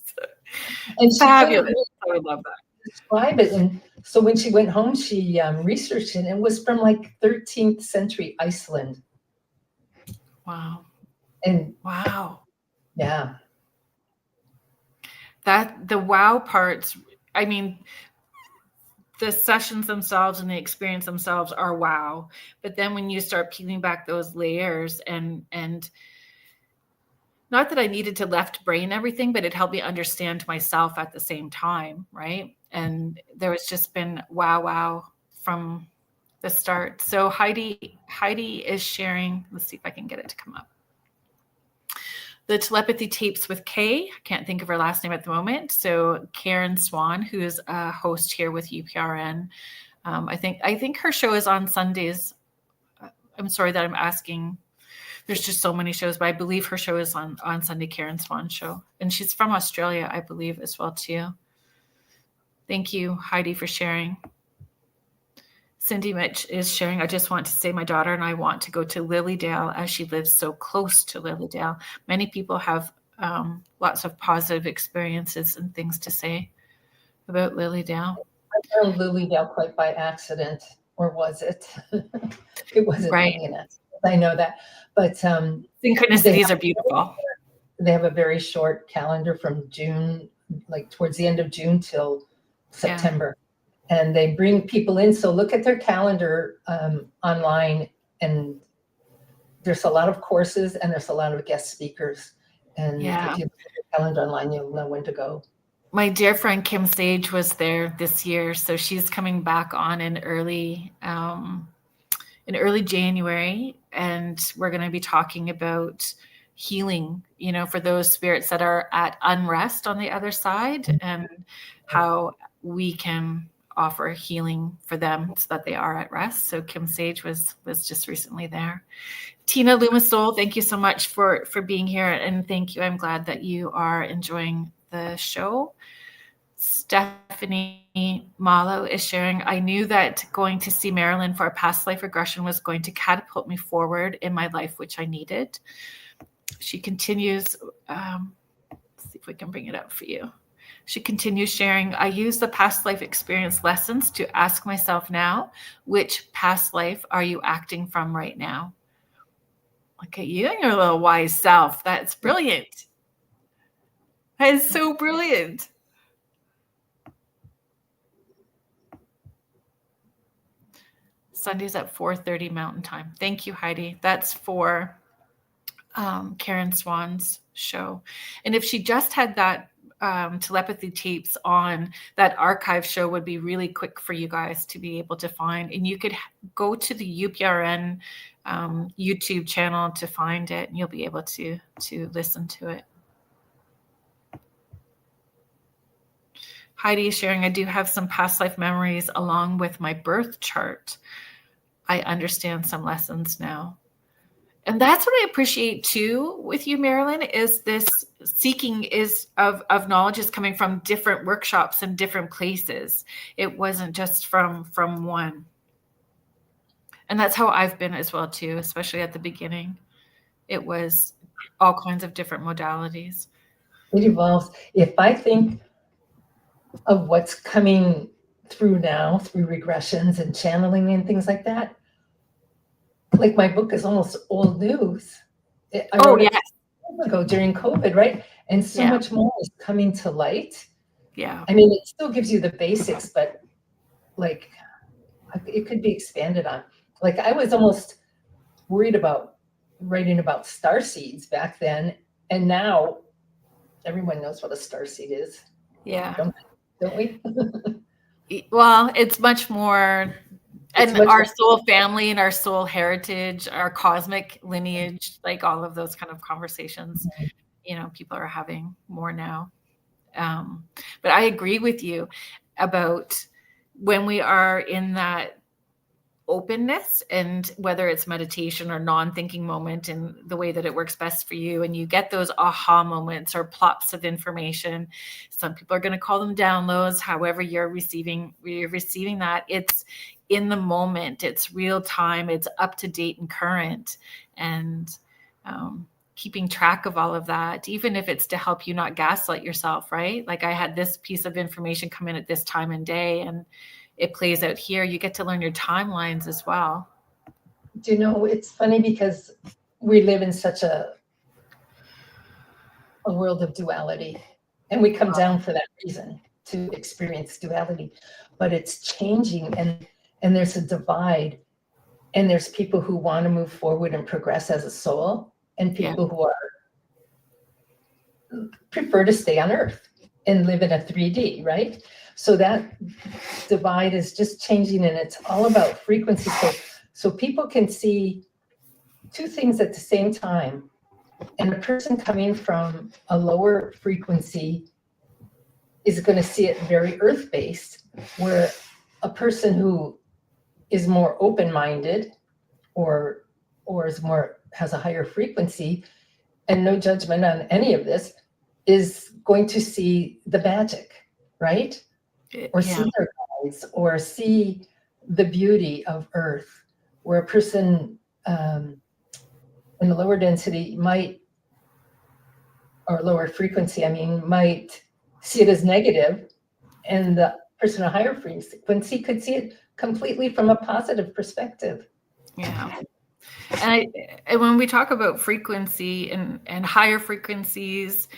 Speaker 2: And
Speaker 1: fabulous. I would love that.
Speaker 2: Describe it. And so when she went home, she researched it, and it was from like 13th century Iceland.
Speaker 1: Wow.
Speaker 2: And
Speaker 1: wow.
Speaker 2: Yeah.
Speaker 1: That the wow parts, I mean, the sessions themselves and the experience themselves are wow. But then when you start peeling back those layers and not that I needed to left brain everything, but it helped me understand myself at the same time. Right. And there was just been wow from the start. So Heidi is sharing, let's see if I can get it to come up. The telepathy tapes with Kay. I can't think of her last name at the moment. So Kerrilynn Swan, who is a host here with UPRN. I think her show is on Sundays. I'm sorry that I'm asking. There's just so many shows, but I believe her show is on Sunday, Kerrilynn Swan's show. And she's from Australia, I believe, as well, too. Thank you, Heidi, for sharing. Cindy Mitch is sharing, I just want to say my daughter and I want to go to Lilydale as she lives so close to Lilydale. Many people have lots of positive experiences and things to say about Lilydale.
Speaker 2: I found Lilydale quite by accident, or was it? It wasn't really an accident. I know that. But
Speaker 1: synchronicities are beautiful.
Speaker 2: They have a very short calendar from June, like towards the end of June till September. And they bring people in. So look at their calendar online, and there's a lot of courses and there's a lot of guest speakers. And if you look at your calendar online, you'll know when to go.
Speaker 1: My dear friend Kim Sage was there this year, so she's coming back on in early January, and we're going to be talking about healing, for those spirits that are at unrest on the other side, and how we can offer healing for them so that they are at rest. So Kim Sage was just recently there. Tina Lumisol, thank you so much for being here, and thank you. I'm glad that you are enjoying the show. Stephanie Malo is sharing, I knew that going to see Marilyn for a past life regression was going to catapult me forward in my life, which I needed. She continues, let's see if we can bring it up for you. She continues sharing, I use the past life experience lessons to ask myself now, which past life are you acting from right now? Look at you and your little wise self. That's brilliant. It's so brilliant. Sundays at 4:30 Mountain Time. Thank you, Heidi. That's for Karen Swan's show. And if she just had that telepathy tapes on, that archive show would be really quick for you guys to be able to find. And you could go to the UPRN YouTube channel to find it, and you'll be able to listen to it. Heidi is sharing, I do have some past life memories along with my birth chart. I understand some lessons now. And that's what I appreciate too with you, Marilyn, is this seeking of knowledge is coming from different workshops and different places. It wasn't just from one. And that's how I've been as well too, especially at the beginning. It was all kinds of different modalities.
Speaker 2: It evolves. If I think of what's coming through now, through regressions and channeling and things like that, like my book is almost old news. I wrote it years ago during COVID, right? And so much more is coming to light.
Speaker 1: Yeah.
Speaker 2: I mean, it still gives you the basics, but like it could be expanded on. Like I was almost worried about writing about star seeds back then. And now everyone knows what a star seed is.
Speaker 1: Yeah.
Speaker 2: Don't we?
Speaker 1: Well, it's much more, and our soul family and our soul heritage, our cosmic lineage, like all of those kind of conversations, people are having more now. But I agree with you about when we are in that openness, and whether it's meditation or non-thinking moment and the way that it works best for you, and you get those aha moments or plops of information. Some people are going to call them downloads. However you're receiving that, it's in the moment, it's real time, it's up to date and current, and keeping track of all of that, even if it's to help you not gaslight yourself, right? Like I had this piece of information come in at this time and day, and it plays out here. You get to learn your timelines as well.
Speaker 2: Do you know, it's funny because we live in such a world of duality, and we come down for that reason, to experience duality, but it's changing, and there's a divide, and there's people who want to move forward and progress as a soul, and people who prefer to stay on Earth and live in a 3D, right? So that divide is just changing, and it's all about frequency. So people can see two things at the same time. And a person coming from a lower frequency is going to see it very earth-based, where a person who is more open-minded or has a higher frequency, and no judgment on any of this, is going to see the magic, right? Or see their guides, or see the beauty of Earth, where a person in the lower density or lower frequency, might see it as negative, and the person in a higher frequency could see it completely from a positive perspective.
Speaker 1: Yeah. And when we talk about frequency and higher frequencies,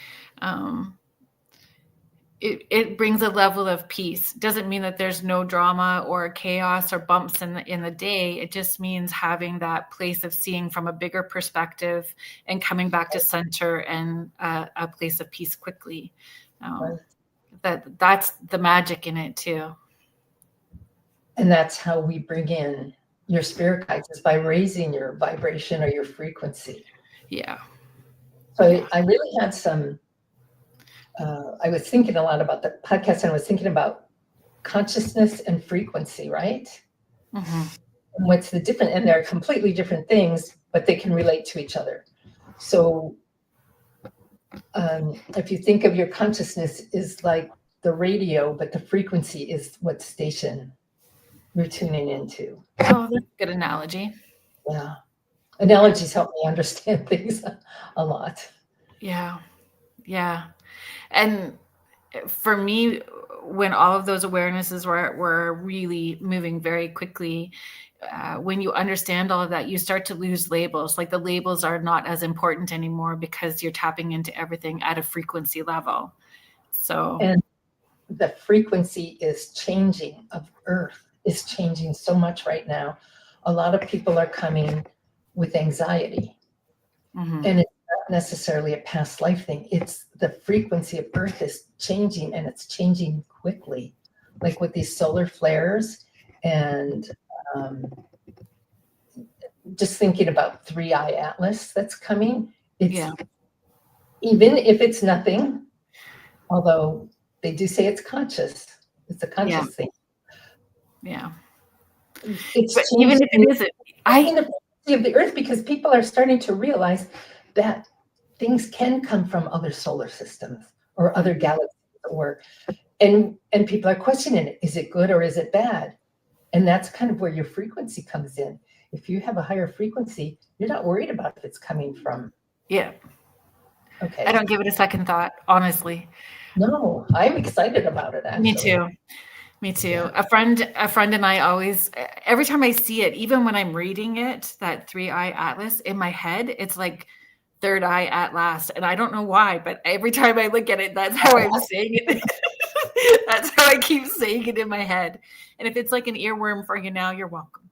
Speaker 1: it brings a level of peace. Doesn't mean that there's no drama or chaos or bumps in the day. It just means having that place of seeing from a bigger perspective and coming back to center and a place of peace quickly. That's the magic in it too.
Speaker 2: And that's how we bring in your spirit guides, is by raising your vibration or your frequency.
Speaker 1: Yeah.
Speaker 2: So I really had some. I was thinking a lot about the podcast, and I was thinking about consciousness and frequency, right?
Speaker 1: Mm-hmm.
Speaker 2: And what's the different, and they're completely different things, but they can relate to each other. So if you think of your consciousness is like the radio, but the frequency is what station you're tuning into.
Speaker 1: Oh, that's a good analogy.
Speaker 2: Yeah. Analogies help me understand things a lot.
Speaker 1: Yeah. Yeah. And for me, when all of those awarenesses were really moving very quickly, when you understand all of that, you start to lose labels. Like the labels are not as important anymore because you're tapping into everything at a frequency level. So,
Speaker 2: and the frequency is changing of Earth is changing so much right now. A lot of people are coming with anxiety, and it's not necessarily a past life thing. It's the frequency of Earth is changing, and it's changing quickly, like with these solar flares. And just thinking about 3i Atlas that's coming, it's even if it's nothing, although they do say it's conscious, it's a conscious thing.
Speaker 1: Yeah.
Speaker 2: It's
Speaker 1: but even if it isn't,
Speaker 2: the frequency of the Earth, because people are starting to realize that things can come from other solar systems or other galaxies, and people are questioning it. Is it good or is it bad? And that's kind of where your frequency comes in. If you have a higher frequency, you're not worried about if it's coming from.
Speaker 1: Yeah.
Speaker 2: Okay.
Speaker 1: I don't give it a second thought, honestly.
Speaker 2: No, I'm excited about it, actually.
Speaker 1: Me too. Yeah. A friend and I always, every time I see it, even when I'm reading it, that 3i Atlas, in my head, it's like third eye at last. And I don't know why, but every time I look at it, that's how I'm saying it. That's how I keep saying it in my head. And if it's like an earworm for you now, you're welcome.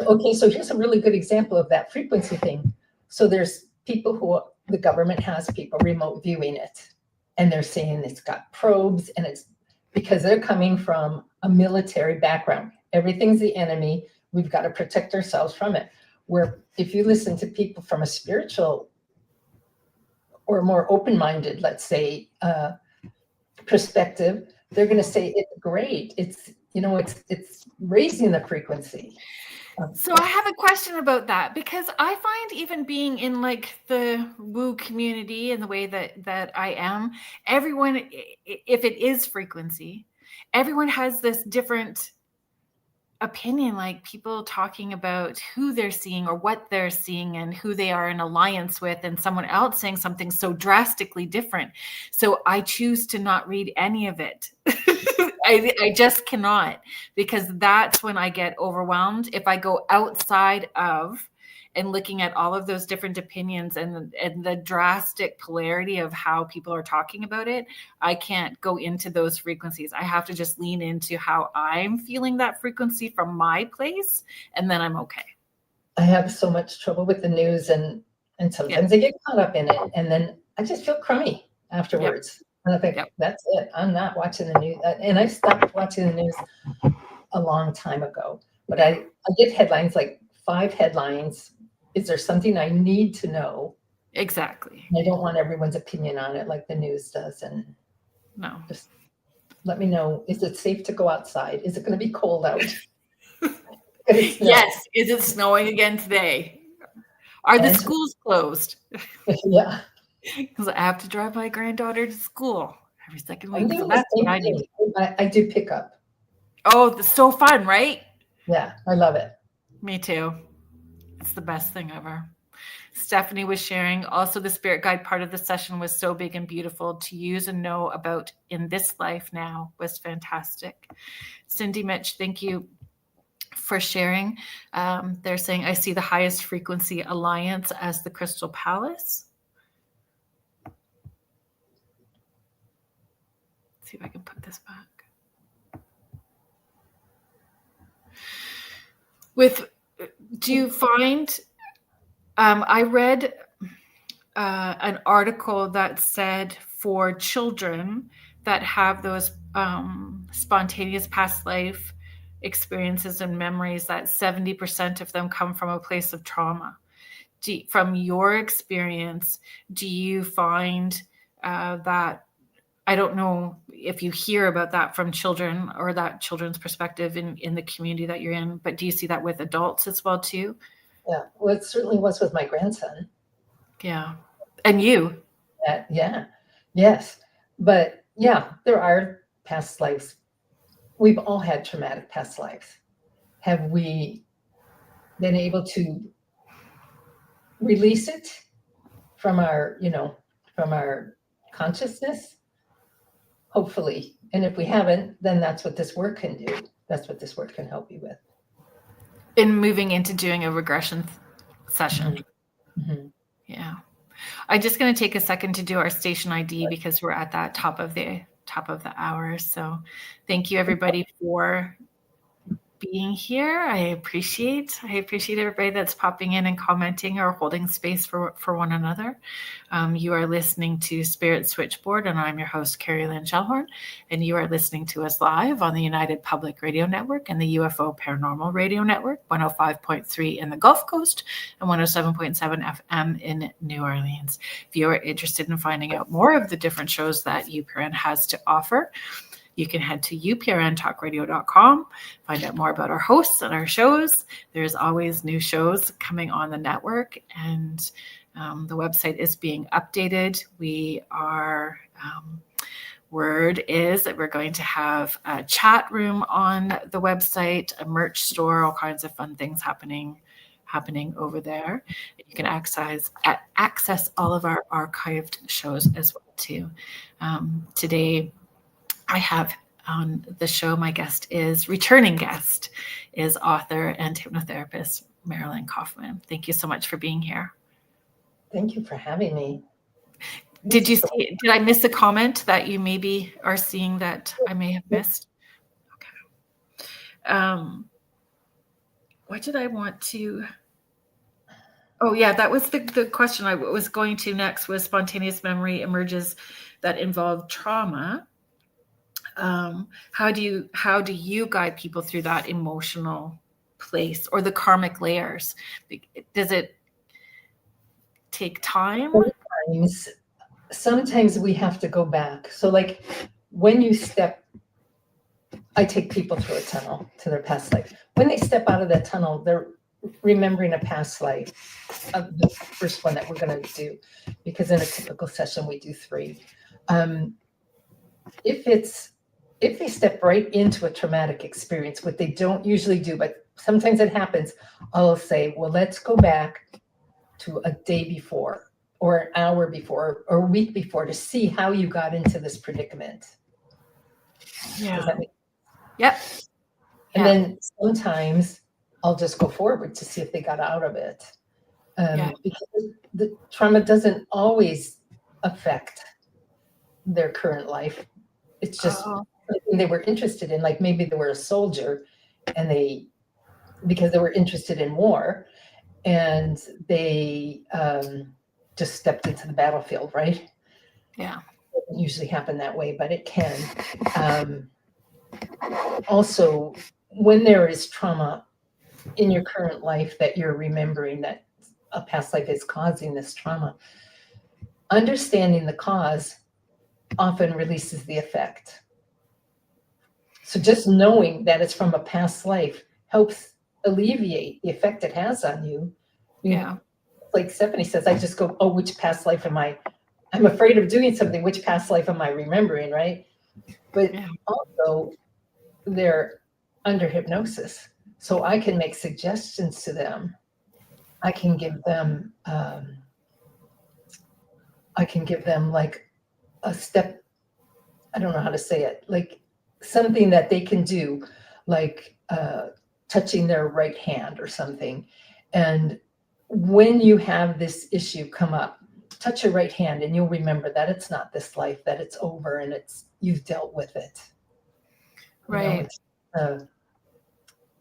Speaker 2: Okay, so here's a really good example of that frequency thing. So there's people who, the government has people remote viewing it, and they're saying it's got probes, and it's because they're coming from a military background. Everything's the enemy. We've got to protect ourselves from it. Where if you listen to people from a spiritual or more open-minded, let's say, perspective, they're going to say it's great. It's raising the frequency.
Speaker 1: So I have a question about that, because I find even being in like the woo community and the way that I am, everyone, if it is frequency, everyone has this different opinion, like people talking about who they're seeing or what they're seeing and who they are in alliance with, and someone else saying something so drastically different. So I choose to not read any of it. I just cannot, because that's when I get overwhelmed. If I go outside of and looking at all of those different opinions and the drastic polarity of how people are talking about it, I can't go into those frequencies. I have to just lean into how I'm feeling that frequency from my place, and then I'm okay.
Speaker 2: I have so much trouble with the news, and sometimes I get caught up in it, and then I just feel crummy afterwards. And I think, that's it. I'm not watching the news. And I stopped watching the news a long time ago. But I get headlines, like 5 headlines. Is there something I need to know?
Speaker 1: Exactly.
Speaker 2: I don't want everyone's opinion on it like the news does. And
Speaker 1: no,
Speaker 2: just let me know. Is it safe to go outside? Is it going to be cold out?
Speaker 1: Yes. Is it snowing again today? Are the schools closed?
Speaker 2: Yeah.
Speaker 1: Because I have to drive my granddaughter to school every second week.
Speaker 2: So that's what I do. I do pick up.
Speaker 1: Oh, it's so fun, right?
Speaker 2: Yeah, I love it.
Speaker 1: Me too. It's the best thing ever. Stephanie was sharing also, the spirit guide part of the session was so big and beautiful to use and know about in this life now was fantastic. Cindy Mitch, thank you for sharing. They're saying, I see the highest frequency alliance as the Crystal Palace. Let's see if I can put this back. Do you find, I read an article that said for children that have those spontaneous past life experiences and memories, that 70% of them come from a place of trauma. From your experience, do you find that, I don't know if you hear about that from children or that children's perspective in the community that you're in, but do you see that with adults as well too?
Speaker 2: Yeah, well, it certainly was with my grandson.
Speaker 1: Yeah. And you?
Speaker 2: Yeah. Yes. But yeah, there are past lives. We've all had traumatic past lives. Have we been able to release it from our, from our consciousness? Hopefully. And if we haven't, then that's what this work can do. That's what this work can help you with.
Speaker 1: in moving into doing a regression session.
Speaker 2: Mm-hmm.
Speaker 1: Yeah. I'm just going to take a second to do our station ID because we're at that top of the hour. So thank you everybody for being here. I appreciate everybody that's popping in and commenting or holding space for one another. You are listening to Spirit Switchboard, and I'm your host, Kerrilynn Shellhorn, and you are listening to us live on the United Public Radio Network and the UFO Paranormal Radio Network, 105.3 in the Gulf Coast and 107.7 FM in New Orleans. If you are interested in finding out more of the different shows that UPRN has to offer, you can head to uprntalkradio.com, find out more about our hosts and our shows. There's always new shows coming on the network, and the website is being updated. We are, word is that we're going to have a chat room on the website, a merch store, all kinds of fun things happening over there. You can access all of our archived shows as well too. Today, I have on the show, my returning guest is author and hypnotherapist Marilyn Kaufman. Thank you so much for being here.
Speaker 2: Thank you for having me.
Speaker 1: Did I miss a comment that you maybe are seeing that I may have missed? Okay. What did I want to? Oh yeah, that was the question I was going to next. Was spontaneous memory emerges that involve trauma? How do you guide people through that emotional place or the karmic layers? Does it take time?
Speaker 2: Sometimes we have to go back. So like when you I take people through a tunnel to their past life. When they step out of that tunnel, they're remembering a past life, the first one that we're going to do, because in a typical session we do 3. If they step right into a traumatic experience, what they don't usually do, but sometimes it happens, I'll say, well, let's go back to a day before or an hour before or a week before to see how you got into this predicament.
Speaker 1: Yeah.
Speaker 2: Does that make sense?
Speaker 1: Yep.
Speaker 2: And then sometimes I'll just go forward to see if they got out of it. Because the trauma doesn't always affect their current life. It's just something they were interested in, like maybe they were a soldier and because they were interested in war and they just stepped into the battlefield, right?
Speaker 1: Yeah.
Speaker 2: It doesn't usually happen that way, but it can. Also, when there is trauma in your current life that you're remembering that a past life is causing this trauma, understanding the cause often releases the effect. So just knowing that it's from a past life helps alleviate the effect it has on you.
Speaker 1: Yeah.
Speaker 2: Like Stephanie says, I just go, oh, which past life I'm afraid of doing something. Which past life am I remembering, right? But also they're under hypnosis. So I can make suggestions to them. I can give them like a step, I don't know how to say it, like something that they can do, like touching their right hand or something. And when you have this issue come up, touch your right hand and you'll remember that it's not this life, that it's over and you've dealt with it.
Speaker 1: Right.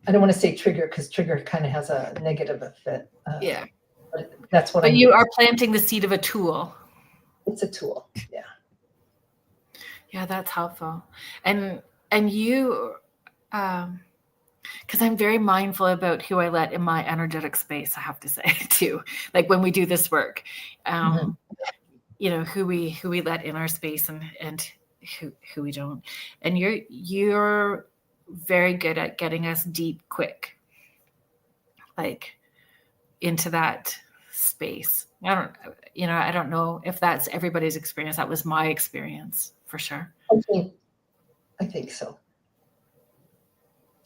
Speaker 2: I don't want to say trigger because trigger kind of has a negative effect.
Speaker 1: Yeah.
Speaker 2: But that's what
Speaker 1: But you are planting the seed of a tool.
Speaker 2: It's a tool. Yeah.
Speaker 1: Yeah, that's helpful. And you, because I'm very mindful about who I let in my energetic space, I have to say too, like when we do this work, you know, who we let in our space and who we don't. And you're very good at getting us deep quick, like into that space. I don't know if that's everybody's experience. That was my experience for sure.
Speaker 2: I think so.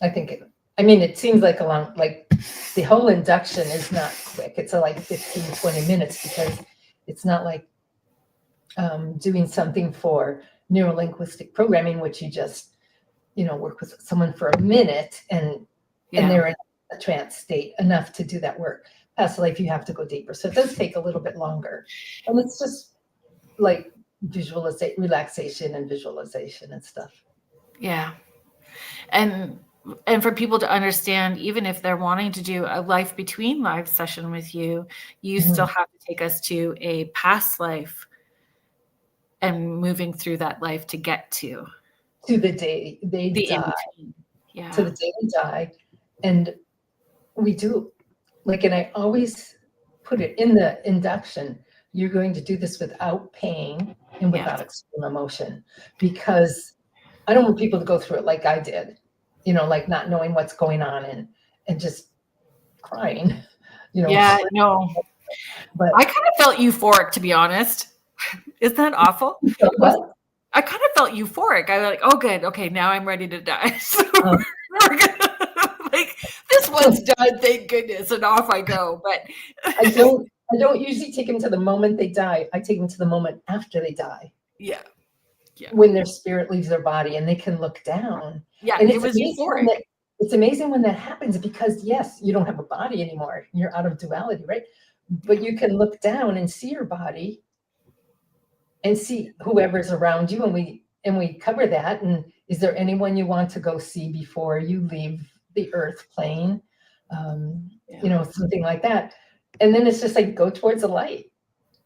Speaker 2: It seems like the whole induction is not quick. It's like 15, 20 minutes because it's not like doing something for neurolinguistic programming, which you just, work with someone for a minute and they're in a trance state enough to do that work. Past life, you have to go deeper. So it does take a little bit longer. And it's just like visualization, relaxation and visualization and stuff.
Speaker 1: Yeah. And for people to understand, even if they're wanting to do a life between lives session with you, you still have to take us to a past life and moving through that life to get to
Speaker 2: the day they die.
Speaker 1: Yeah.
Speaker 2: To the day they die. And we do, like, and I always put it in the induction, you're going to do this without pain and without extreme emotion, because I don't want people to go through it like I did, you know, like not knowing what's going on and just crying, you know.
Speaker 1: Yeah, no.
Speaker 2: But
Speaker 1: I kind of felt euphoric, to be honest. Isn't that awful?
Speaker 2: what?
Speaker 1: I kind of felt euphoric. I was like, oh, good. Okay, now I'm ready to die. So we're gonna, like, this one's done, thank goodness, and off I go. But
Speaker 2: I don't usually take them to the moment they die. I take them to the moment after they die.
Speaker 1: Yeah.
Speaker 2: When their spirit leaves their body and they can look down.
Speaker 1: Yeah,
Speaker 2: and
Speaker 1: it was euphoric.
Speaker 2: It's amazing when that happens, because yes, you don't have a body anymore. You're out of duality, right? But you can look down and see your body and see whoever's around you. And we cover that. And is there anyone you want to go see before you leave the earth plane? You know, something like that. And then it's just like, go towards the light.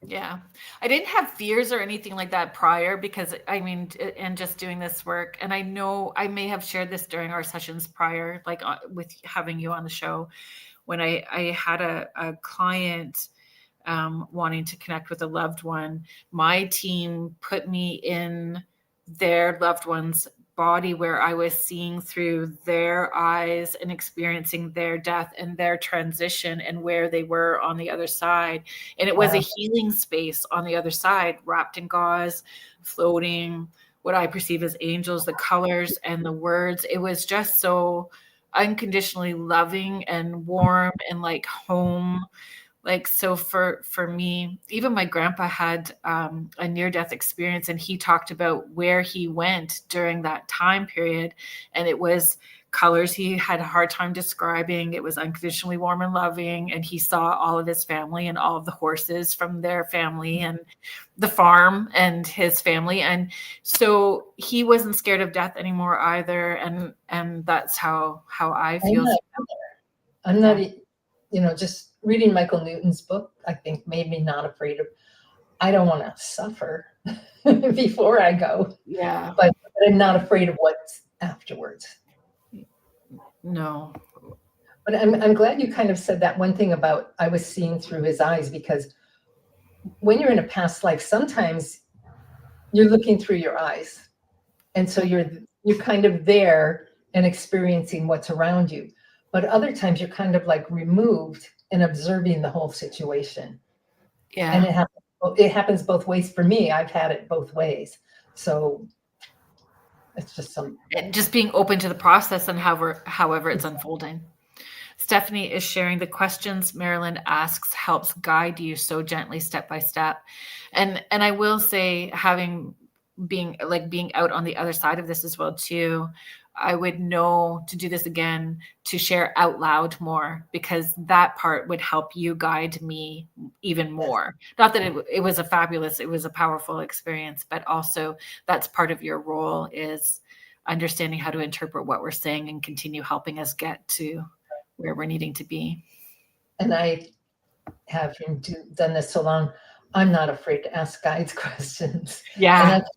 Speaker 1: Yeah. I didn't have fears or anything like that prior, because I mean, and just doing this work, and I know I may have shared this during our sessions prior, like with having you on the show, when I had a client wanting to connect with a loved one, my team put me in their loved one's body, where I was seeing through their eyes and experiencing their death and their transition and where they were on the other side. And it was a healing space on the other side, wrapped in gauze, floating, what I perceive as angels, the colors and the words. It was just so unconditionally loving and warm and like home. Like, so for me, even my grandpa had a near-death experience, and he talked about where he went during that time period. And it was colors he had a hard time describing. It was unconditionally warm and loving. And he saw all of his family and all of the horses from their family and the farm and his family. And so he wasn't scared of death anymore either. And that's how I feel.
Speaker 2: I'm not, you know, just reading Michael Newton's book, I think, made me not afraid of, I don't want to suffer before I go.
Speaker 1: Yeah.
Speaker 2: But I'm not afraid of what's afterwards.
Speaker 1: No.
Speaker 2: But I'm glad you kind of said that one thing about I was seeing through his eyes, because when you're in a past life, sometimes you're looking through your eyes. And so you're kind of there and experiencing what's around you. But other times you're kind of like removed and observing the whole situation.
Speaker 1: Yeah.
Speaker 2: And it happens both ways for me. I've had it both ways. So it's just
Speaker 1: being open to the process and however it's unfolding. Stephanie is sharing, the questions Marilyn asks helps guide you so gently, step by step. And I will say, being out on the other side of this as well too, I would know to do this again, to share out loud more, because that part would help you guide me even more. Not that it was a powerful experience, but also that's part of your role, is understanding how to interpret what we're saying and continue helping us get to where we're needing to be.
Speaker 2: And I have done this so long, I'm not afraid to ask guides questions.
Speaker 1: Yeah.
Speaker 2: And I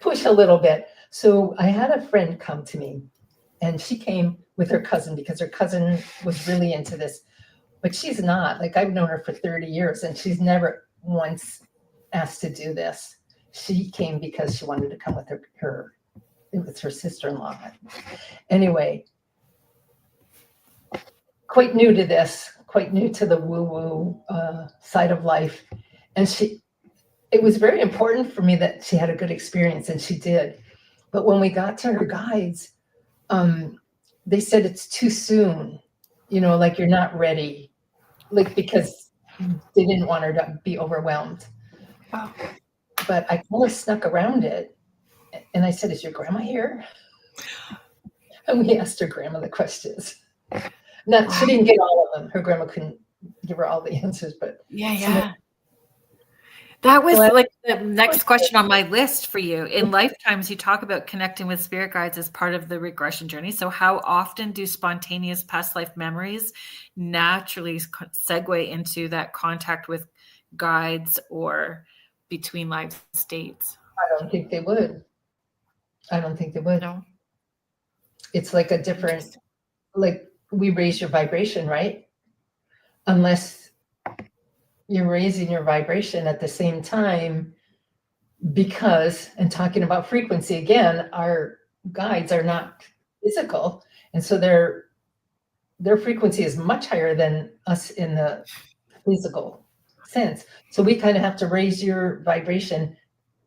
Speaker 2: push a little bit. So I had a friend come to me, and she came with her cousin, because her cousin was really into this, but she's not. Like, I've known her for 30 years and she's never once asked to do this. She came because she wanted to come with her sister-in-law. Anyway, quite new to this, quite new to the woo-woo side of life. And it was very important for me that she had a good experience, and she did. But when we got to her guides, they said it's too soon, you know, like you're not ready, like, because they didn't want her to be overwhelmed.
Speaker 1: Oh.
Speaker 2: But I kind of snuck around it, and I said, "Is your grandma here?" And we asked her grandma the questions. Not, she didn't get all of them. Her grandma couldn't give her all the answers, but
Speaker 1: Yeah. That was
Speaker 2: so
Speaker 1: like the next question on my list for you. In lifetimes, you talk about connecting with spirit guides as part of the regression journey. So how often do spontaneous past life memories naturally segue into that contact with guides or between life states?
Speaker 2: I don't think they would.
Speaker 1: No.
Speaker 2: It's like a different, like we raise your vibration, right? Unless you're raising your vibration at the same time, because, and talking about frequency again, our guides are not physical. And so their frequency is much higher than us in the physical sense. So we kind of have to raise your vibration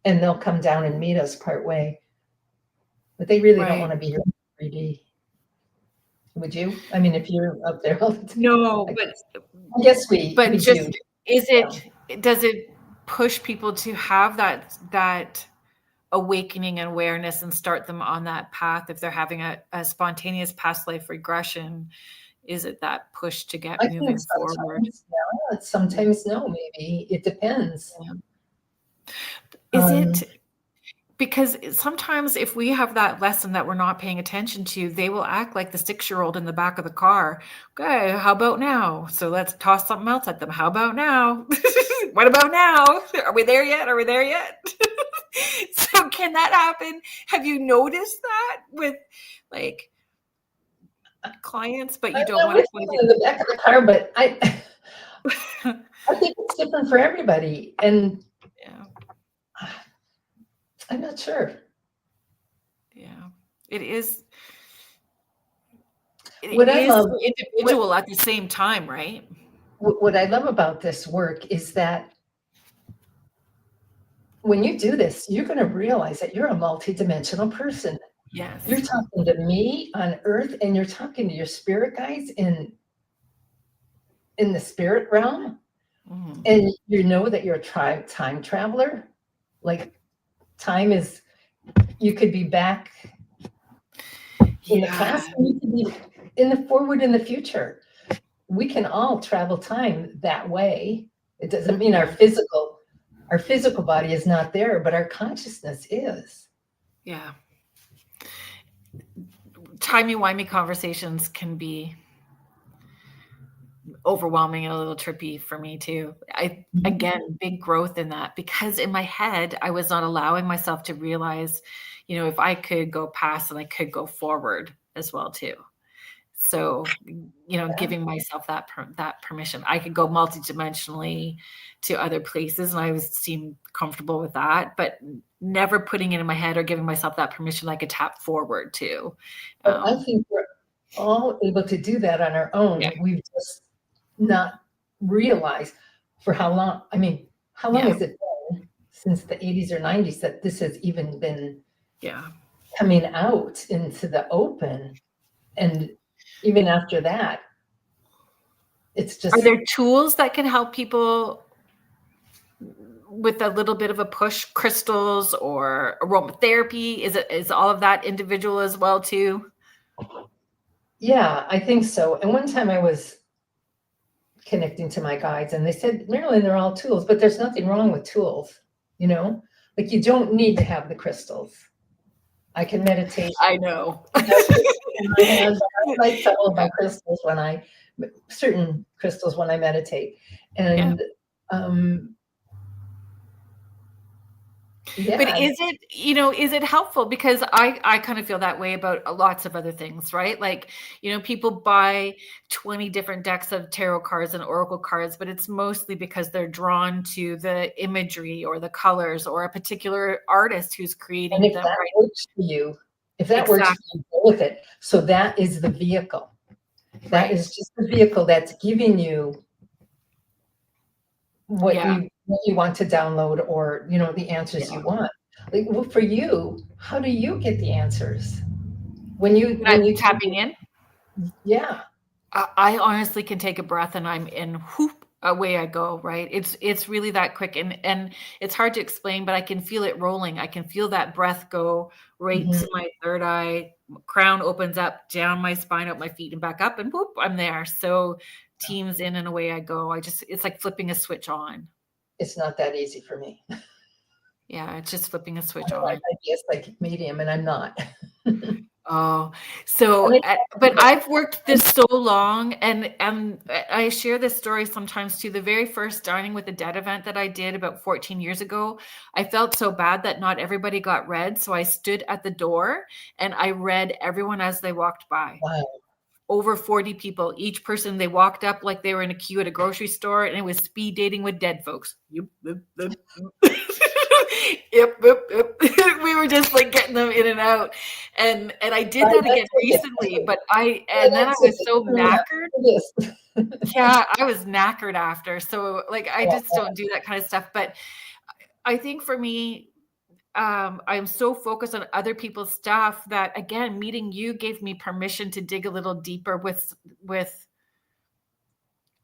Speaker 2: and they'll come down and meet us part way. But they really don't want to be here in 3D. Would you? I mean, if you're up there all the time.
Speaker 1: No, but
Speaker 2: I guess we
Speaker 1: just,
Speaker 2: do.
Speaker 1: Does it push people to have that awakening and awareness and start them on that path if they're having a spontaneous past life regression? Is it that push to get moving forward?
Speaker 2: Yeah, sometimes no, maybe. It depends.
Speaker 1: Is it because sometimes if we have that lesson that we're not paying attention to, they will act like the 6-year-old in the back of the car. Okay, how about now? So let's toss something else at them. How about now? What about now? Are we there yet? Are we there yet? So can that happen? Have you noticed that with like clients, but you don't want to put it
Speaker 2: in the back of the car, but I think it's different for everybody. And
Speaker 1: yeah.
Speaker 2: I'm not sure.
Speaker 1: Yeah, it is.
Speaker 2: What I love,
Speaker 1: individual at the same time, right?
Speaker 2: What I love about this work is that when you do this, you're going to realize that you're a multidimensional person.
Speaker 1: Yes.
Speaker 2: You're talking to me on Earth, and you're talking to your spirit guides in the spirit realm. Mm-hmm. And you know that you're a time traveler. Like time is, you could be back in the past, and you could be in the forward in the future. We can all travel time that way. It doesn't mean our physical body is not there, but our consciousness is.
Speaker 1: Yeah. Timey-wimey conversations can be overwhelming and a little trippy for me too. Again, big growth in that, because in my head, I was not allowing myself to realize, if I could go past and I could go forward as well too. So, giving myself that permission. I could go multidimensionally to other places, and I seem comfortable with that, but never putting it in my head or giving myself that permission I could tap forward to.
Speaker 2: I think we're all able to do that on our own. Yeah. We've just not realized for how long. I mean, how long has it been since the 80s or 90s that this has even been coming out into the open? And even after that, it's just.
Speaker 1: Are there tools that can help people with a little bit of a push? Crystals or aromatherapy? Is all of that individual as well too?
Speaker 2: Yeah, I think so. And one time I was connecting to my guides, and they said, Marilyn, they're all tools, but there's nothing wrong with tools. Like you don't need to have the crystals. I can meditate.
Speaker 1: I know.
Speaker 2: I like several of my crystals certain crystals when I meditate. And
Speaker 1: but is it helpful? Because I kind of feel that way about lots of other things, right? Like, people buy 20 different decks of tarot cards and oracle cards, but it's mostly because they're drawn to the imagery or the colors or a particular artist who's creating
Speaker 2: them. And if
Speaker 1: them.
Speaker 2: that works for you, works for you, go with it. So that is the vehicle. That is just the vehicle that's giving you what you want to download, or the answers you want. Like, well, for you, how do you get the answers when you
Speaker 1: tapping in?
Speaker 2: Yeah,
Speaker 1: I honestly can take a breath and I'm in. Whoop, away I go. Right? It's really that quick, and it's hard to explain, but I can feel it rolling. I can feel that breath go right to my third eye, crown opens up, down my spine, up my feet, and back up, and whoop, I'm there. So Teams in and away I go. It's like flipping a switch on.
Speaker 2: It's not that easy for me.
Speaker 1: Yeah, it's just flipping a switch on.
Speaker 2: I'd be a psychic medium, and I'm not.
Speaker 1: Oh, so, but I've worked this so long, and I share this story sometimes too. The very first Dining with the Dead event that I did about 14 years ago, I felt so bad that not everybody got read. So I stood at the door and I read everyone as they walked by.
Speaker 2: Wow.
Speaker 1: Over 40 people, each person, they walked up like they were in a queue at a grocery store, and it was speed dating with dead folks. Yep. We were just like getting them in and out. And I did that again recently, but then I was so knackered. Yeah, I was knackered after. So like, I just don't do that kind of stuff. But I think for me, I'm so focused on other people's stuff that, again, meeting you gave me permission to dig a little deeper with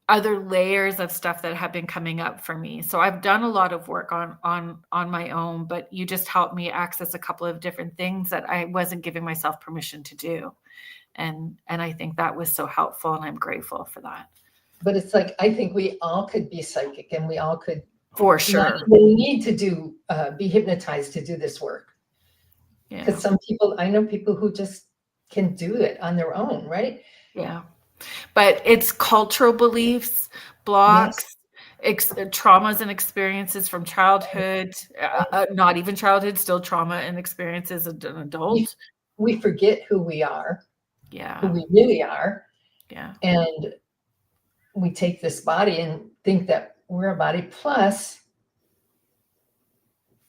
Speaker 1: other layers of stuff that have been coming up for me. So I've done a lot of work on my own, but you just helped me access a couple of different things that I wasn't giving myself permission to do. And I think that was so helpful, and I'm grateful for that.
Speaker 2: But it's like, I think we all could be psychic, and we all could,
Speaker 1: for sure,
Speaker 2: we need to be hypnotized to do this work. Yeah. Because some people, I know people who just can do it on their own, right?
Speaker 1: Yeah. But it's cultural beliefs, blocks, traumas and experiences from childhood, not even childhood, still trauma and experiences as an adult.
Speaker 2: We forget who we are,
Speaker 1: yeah,
Speaker 2: who we really are.
Speaker 1: Yeah.
Speaker 2: And we take this body and think that we're a body plus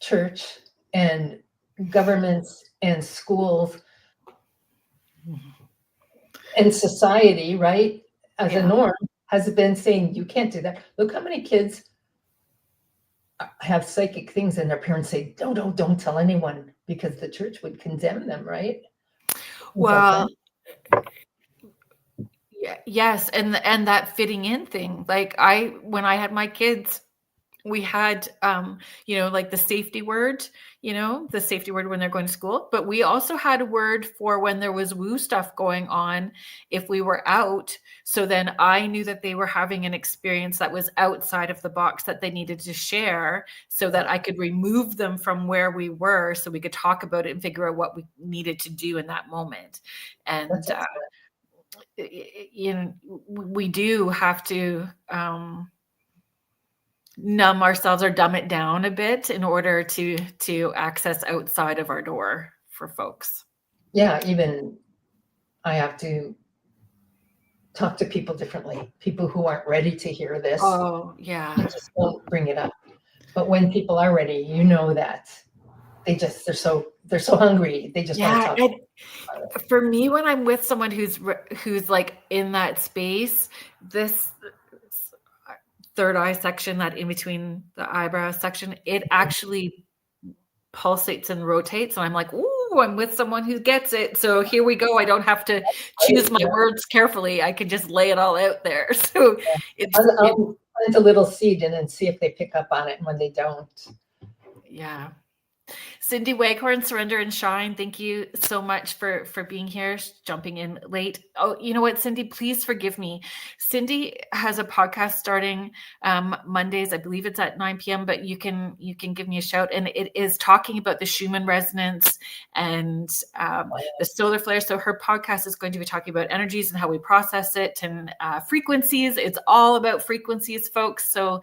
Speaker 2: church and governments and schools and society, right, as a norm, has been saying you can't do that. Look how many kids have psychic things and their parents say, don't tell anyone, because the church would condemn them, right?
Speaker 1: Well, yes, and that fitting in thing. Like when I had my kids, we had, like the safety word, the safety word when they're going to school. But we also had a word for when there was woo stuff going on, if we were out. So then I knew that they were having an experience that was outside of the box that they needed to share, so that I could remove them from where we were, so we could talk about it and figure out what we needed to do in that moment. And, we do have to, numb ourselves or dumb it down a bit in order to access outside of our door for folks. Yeah,
Speaker 2: even I have to talk to people differently. People who aren't ready to hear this.
Speaker 1: Oh, yeah.
Speaker 2: You just won't bring it up. But when people are ready, that they're so hungry. They just want to talk.
Speaker 1: For me, when I'm with someone who's like in that space, this third eye section, that in between the eyebrow section, it actually pulsates and rotates. And I'm like, ooh, I'm with someone who gets it. So here we go. I don't have to choose my words carefully. I can just lay it all out there. So
Speaker 2: I'll plant a little seed in and see if they pick up on it. And when they don't.
Speaker 1: Yeah. Cindy Waghorn, Surrender and Shine, thank you so much for being here, jumping in late. Oh, you know what, Cindy, please forgive me. Cindy has a podcast starting Mondays. I believe it's at 9 p.m., but you can give me a shout. And it is talking about the Schumann resonance and the solar flare. So her podcast is going to be talking about energies and how we process it, and frequencies. It's all about frequencies, folks. So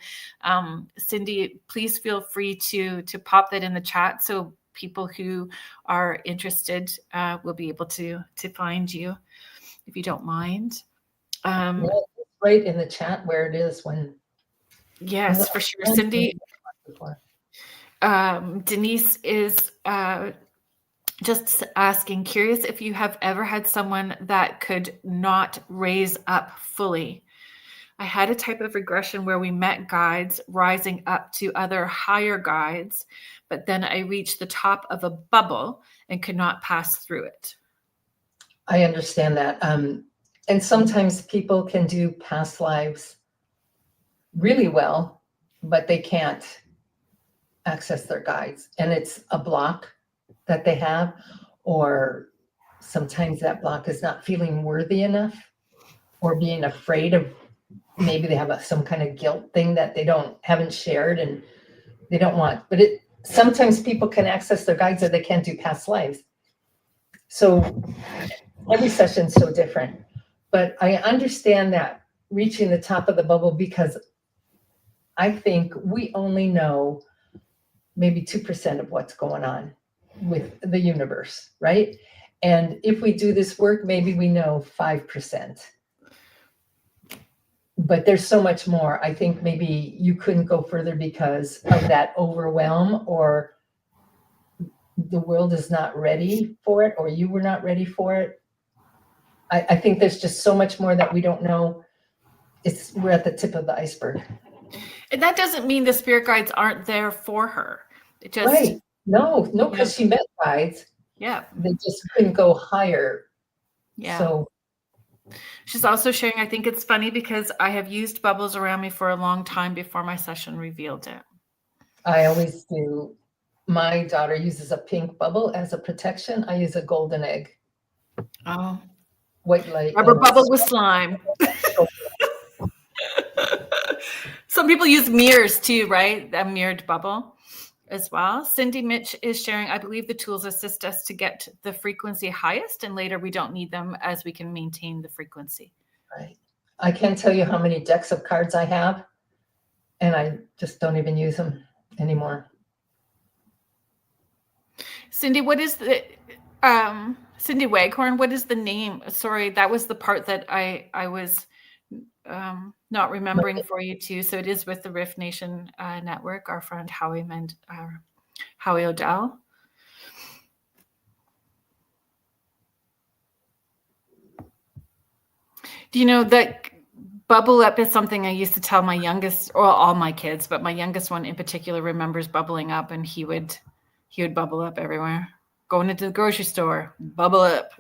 Speaker 1: Cindy, please feel free to pop that in the chat, so people who are interested will be able to find you, if you don't mind.
Speaker 2: Right in the chat where it is when.
Speaker 1: Yes, for sure. Cindy. Denise is just asking, curious if you have ever had someone that could not raise up fully. I had a type of regression where we met guides rising up to other higher guides, but then I reached the top of a bubble and could not pass through it.
Speaker 2: I understand that. And sometimes people can do past lives really well, but they can't access their guides. And it's a block that they have, or sometimes that block is not feeling worthy enough, or being afraid of, maybe they have some kind of guilt thing that they haven't shared and they don't want. But sometimes people can access their guides that they can't do past lives. So every session's so different. But I understand that reaching the top of the bubble, because I think we only know maybe 2% of what's going on with the universe, right? And if we do this work, maybe we know 5%. But there's so much more. I think maybe you couldn't go further because of that overwhelm, or the world is not ready for it, or you were not ready for it. I think there's just so much more that we don't know. We're at the tip of the iceberg.
Speaker 1: And that doesn't mean the spirit guides aren't there for her. It just,
Speaker 2: right. No, because she met guides.
Speaker 1: Yeah.
Speaker 2: They just couldn't go higher.
Speaker 1: Yeah.
Speaker 2: So
Speaker 1: she's also sharing, I think it's funny because I have used bubbles around me for a long time before my session revealed it.
Speaker 2: I always do. My daughter uses a pink bubble as a protection. I use a golden egg.
Speaker 1: Oh.
Speaker 2: White light.
Speaker 1: Rubber bubble with slime. Some people use mirrors too, right? A mirrored bubble as well. Cindy Mitch is sharing, I believe the tools assist us to get the frequency highest, and later we don't need them as we can maintain the frequency.
Speaker 2: Right. I can't tell you how many decks of cards I have, and I just don't even use them anymore.
Speaker 1: Cindy, what is the Cindy Waghorn, what is the name? Sorry, that was the part that I was not remembering for you too. So it is with the Rift Nation network, our friend Howie Odell. Do you know that bubble up is something I used to tell my youngest, or all my kids, but my youngest one in particular remembers bubbling up, and he would bubble up everywhere. Going into the grocery store, bubble up.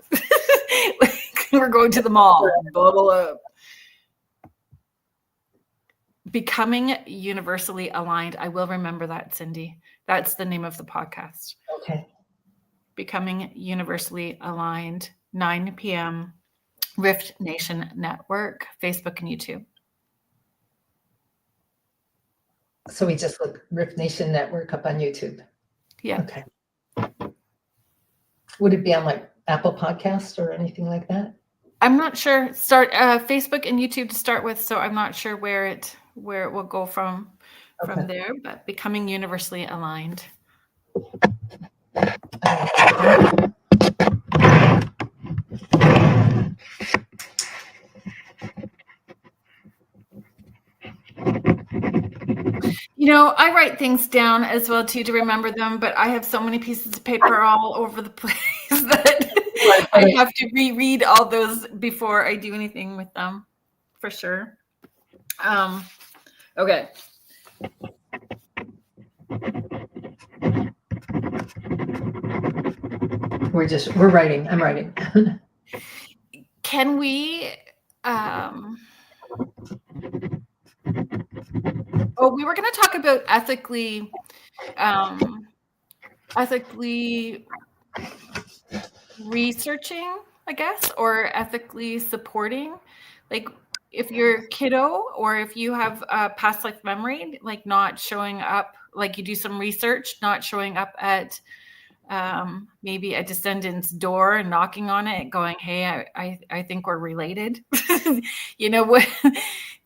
Speaker 1: We're going to the mall, bubble up. Becoming universally aligned. I will remember that, Cindy. That's the name of the podcast.
Speaker 2: Okay.
Speaker 1: Becoming universally aligned, 9 p.m. Rift Nation Network, Facebook and YouTube.
Speaker 2: So we just look Rift Nation Network up on YouTube.
Speaker 1: Yeah.
Speaker 2: Okay. Would it be on like Apple Podcast or anything like that?
Speaker 1: I'm not sure. Start Facebook and YouTube to start with, so I'm not sure where it will go from there. But becoming universally aligned. You know, I write things down as well too to remember them, but I have so many pieces of paper all over the place that I have to reread all those before I do anything with them, for sure. Okay.
Speaker 2: We're writing. I'm writing.
Speaker 1: Can we we were going to talk about ethically researching, I guess, or ethically supporting, like if you're kiddo or if you have a past life memory, like not showing up, like you do some research, not showing up at maybe a descendant's door and knocking on it going, hey, I think we're related. You know what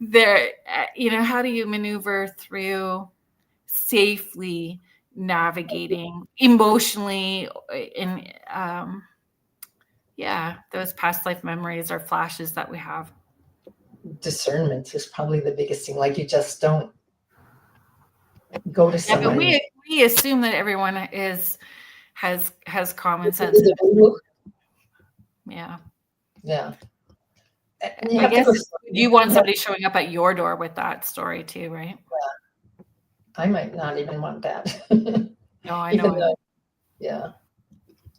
Speaker 1: there, how do you maneuver through safely navigating emotionally in those past life memories or flashes that we have?
Speaker 2: Discernment is probably the biggest thing. Like you just don't go to somebody.
Speaker 1: Yeah, but we assume that everyone has common sense. Yeah.
Speaker 2: Yeah.
Speaker 1: I guess you want somebody showing up at your door with that story too, right?
Speaker 2: Yeah. I might not even want that.
Speaker 1: No, I know.
Speaker 2: Yeah.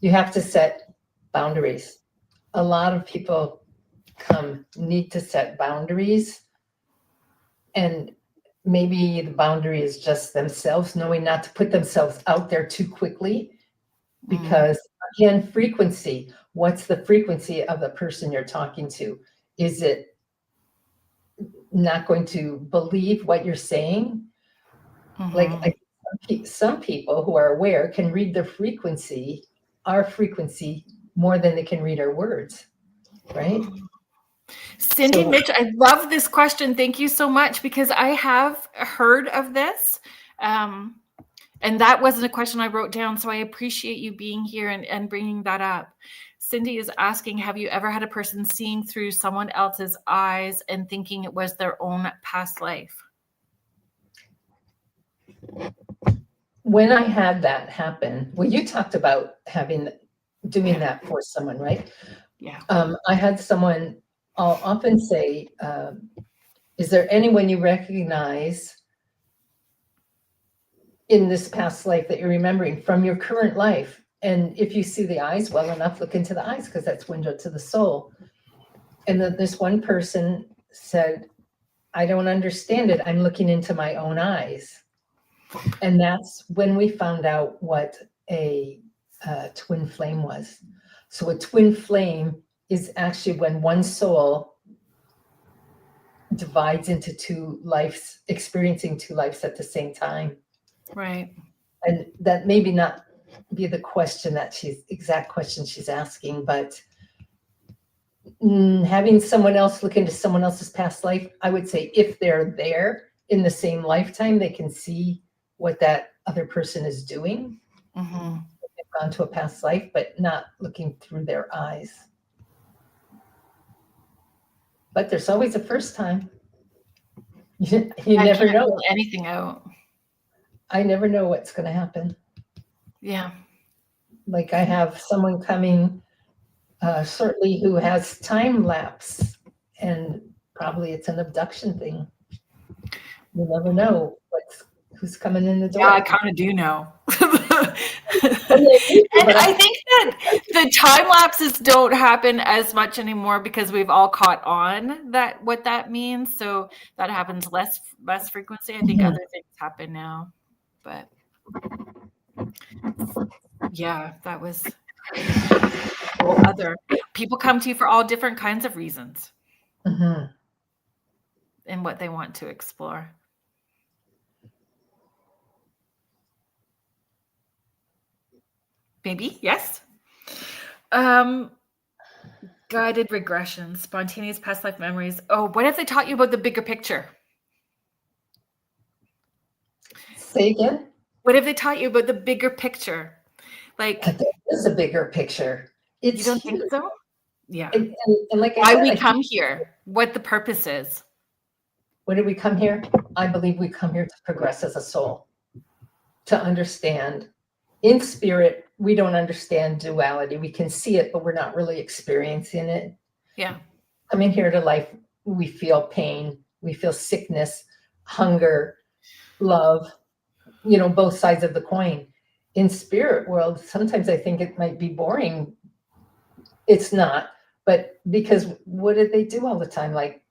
Speaker 2: You have to set boundaries. A lot of people need to set boundaries, and maybe the boundary is just themselves knowing not to put themselves out there too quickly, because again, frequency, what's the frequency of the person you're talking to? Is it not going to believe what you're saying? Like some people who are aware can read the frequency, our frequency, more than they can read our words, right?
Speaker 1: Cindy Mitch, I love this question. Thank you so much, because I have heard of this. And that wasn't a question I wrote down. So I appreciate you being here and bringing that up. Cindy is asking, have you ever had a person seeing through someone else's eyes and thinking it was their own past life?
Speaker 2: When I had that happen, well, you talked about doing that for someone, right?
Speaker 1: Yeah.
Speaker 2: I had someone, I'll often say, is there anyone you recognize in this past life that you're remembering from your current life? And if you see the eyes well enough, look into the eyes, because that's window to the soul. And then this one person said, I don't understand it. I'm looking into my own eyes. And that's when we found out what a twin flame was. So a twin flame is actually when one soul divides into two lives, experiencing two lives at the same time.
Speaker 1: Right.
Speaker 2: And that maybe not be the question exact question she's asking, but having someone else look into someone else's past life, I would say if they're there in the same lifetime, they can see what that other person is doing. They've gone to a past life, but not looking through their eyes. But there's always a first time. You never know.
Speaker 1: Rule anything out.
Speaker 2: I never know what's going to happen.
Speaker 1: Yeah.
Speaker 2: Like I have someone coming shortly who has time lapse, and probably it's an abduction thing. You never know who's coming in the door.
Speaker 1: Yeah, I kind of do know. And I think that the time lapses don't happen as much anymore because we've all caught on that what that means. So that happens less frequency. I think other things happen now, but yeah, that was other people come to you for all different kinds of reasons and what they want to explore. Maybe, yes. Guided regression, spontaneous past life memories. Oh, what if they taught you about the bigger picture?
Speaker 2: Say again?
Speaker 1: What if they taught you about the bigger picture? Like,
Speaker 2: there is a bigger picture.
Speaker 1: You don't think so? Yeah.
Speaker 2: And like
Speaker 1: why we come here, what the purpose is.
Speaker 2: What did we come here? I believe we come here to progress as a soul, to understand. In spirit, we don't understand duality. We can see it, but we're not really experiencing it.
Speaker 1: Yeah.
Speaker 2: Coming here to life, we feel pain, we feel sickness, hunger, love, both sides of the coin. In spirit world, sometimes I think it might be boring. It's not, but because what did they do all the time? Like,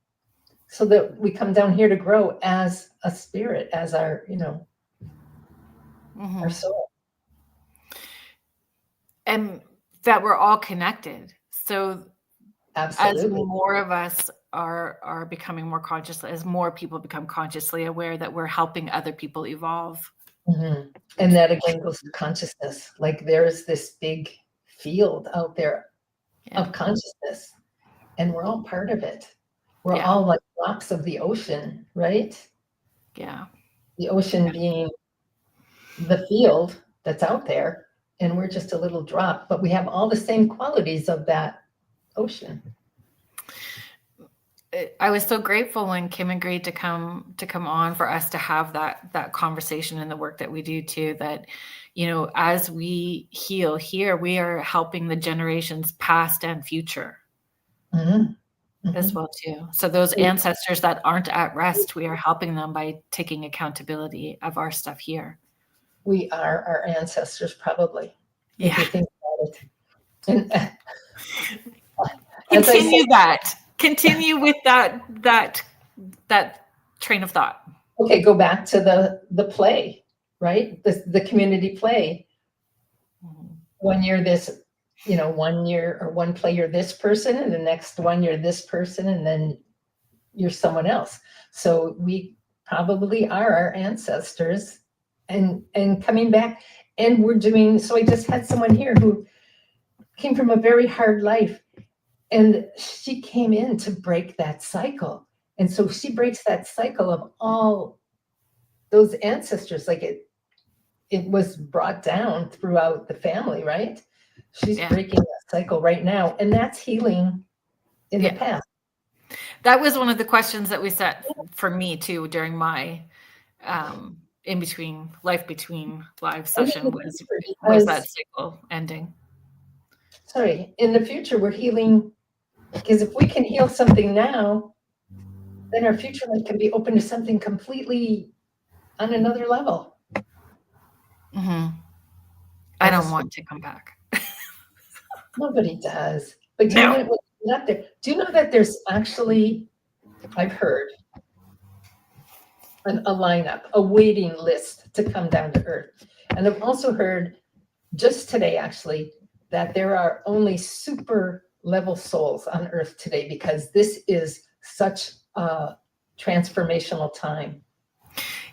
Speaker 2: so that we come down here to grow as a spirit, as our, our soul.
Speaker 1: And that we're all connected. So
Speaker 2: absolutely,
Speaker 1: as more of us are becoming more conscious, as more people become consciously aware that we're helping other people evolve.
Speaker 2: And that again goes to consciousness. Like there is this big field out there of consciousness, and we're all part of it. We're all like drops of the ocean, right?
Speaker 1: Yeah.
Speaker 2: The ocean being the field that's out there, and we're just a little drop, but we have all the same qualities of that ocean.
Speaker 1: I was so grateful when Kim agreed to come on for us to have that conversation and the work that we do too, that, as we heal here, we are helping the generations past and future as well too. So those ancestors that aren't at rest, we are helping them by taking accountability of our stuff here.
Speaker 2: We are our ancestors, probably.
Speaker 1: Yeah.
Speaker 2: If you think about it. And
Speaker 1: Continue with that train of thought.
Speaker 2: Okay, go back to the play, right? The community play. When you're this 1 year or one play you're this person, and the next one you're this person, and then you're someone else. So we probably are our ancestors and coming back. And we're doing, so I just had someone here who came from a very hard life, and she came in to break that cycle. And so she breaks that cycle of all those ancestors, like it was brought down throughout the family, right? She's breaking that cycle right now, and that's healing in the past.
Speaker 1: That was one of the questions that we set for me too during my in between live session was that cycle ending.
Speaker 2: Sorry, in the future we're healing, because if we can heal something now, then our future life can be open to something completely on another level.
Speaker 1: Mm-hmm. I don't want to come back.
Speaker 2: Nobody does. But do you know what's up there? Do you know that there's actually, I've heard, a lineup, a waiting list to come down to Earth. And I've also heard just today, actually, that there are only super level souls on Earth today, because this is such a transformational time.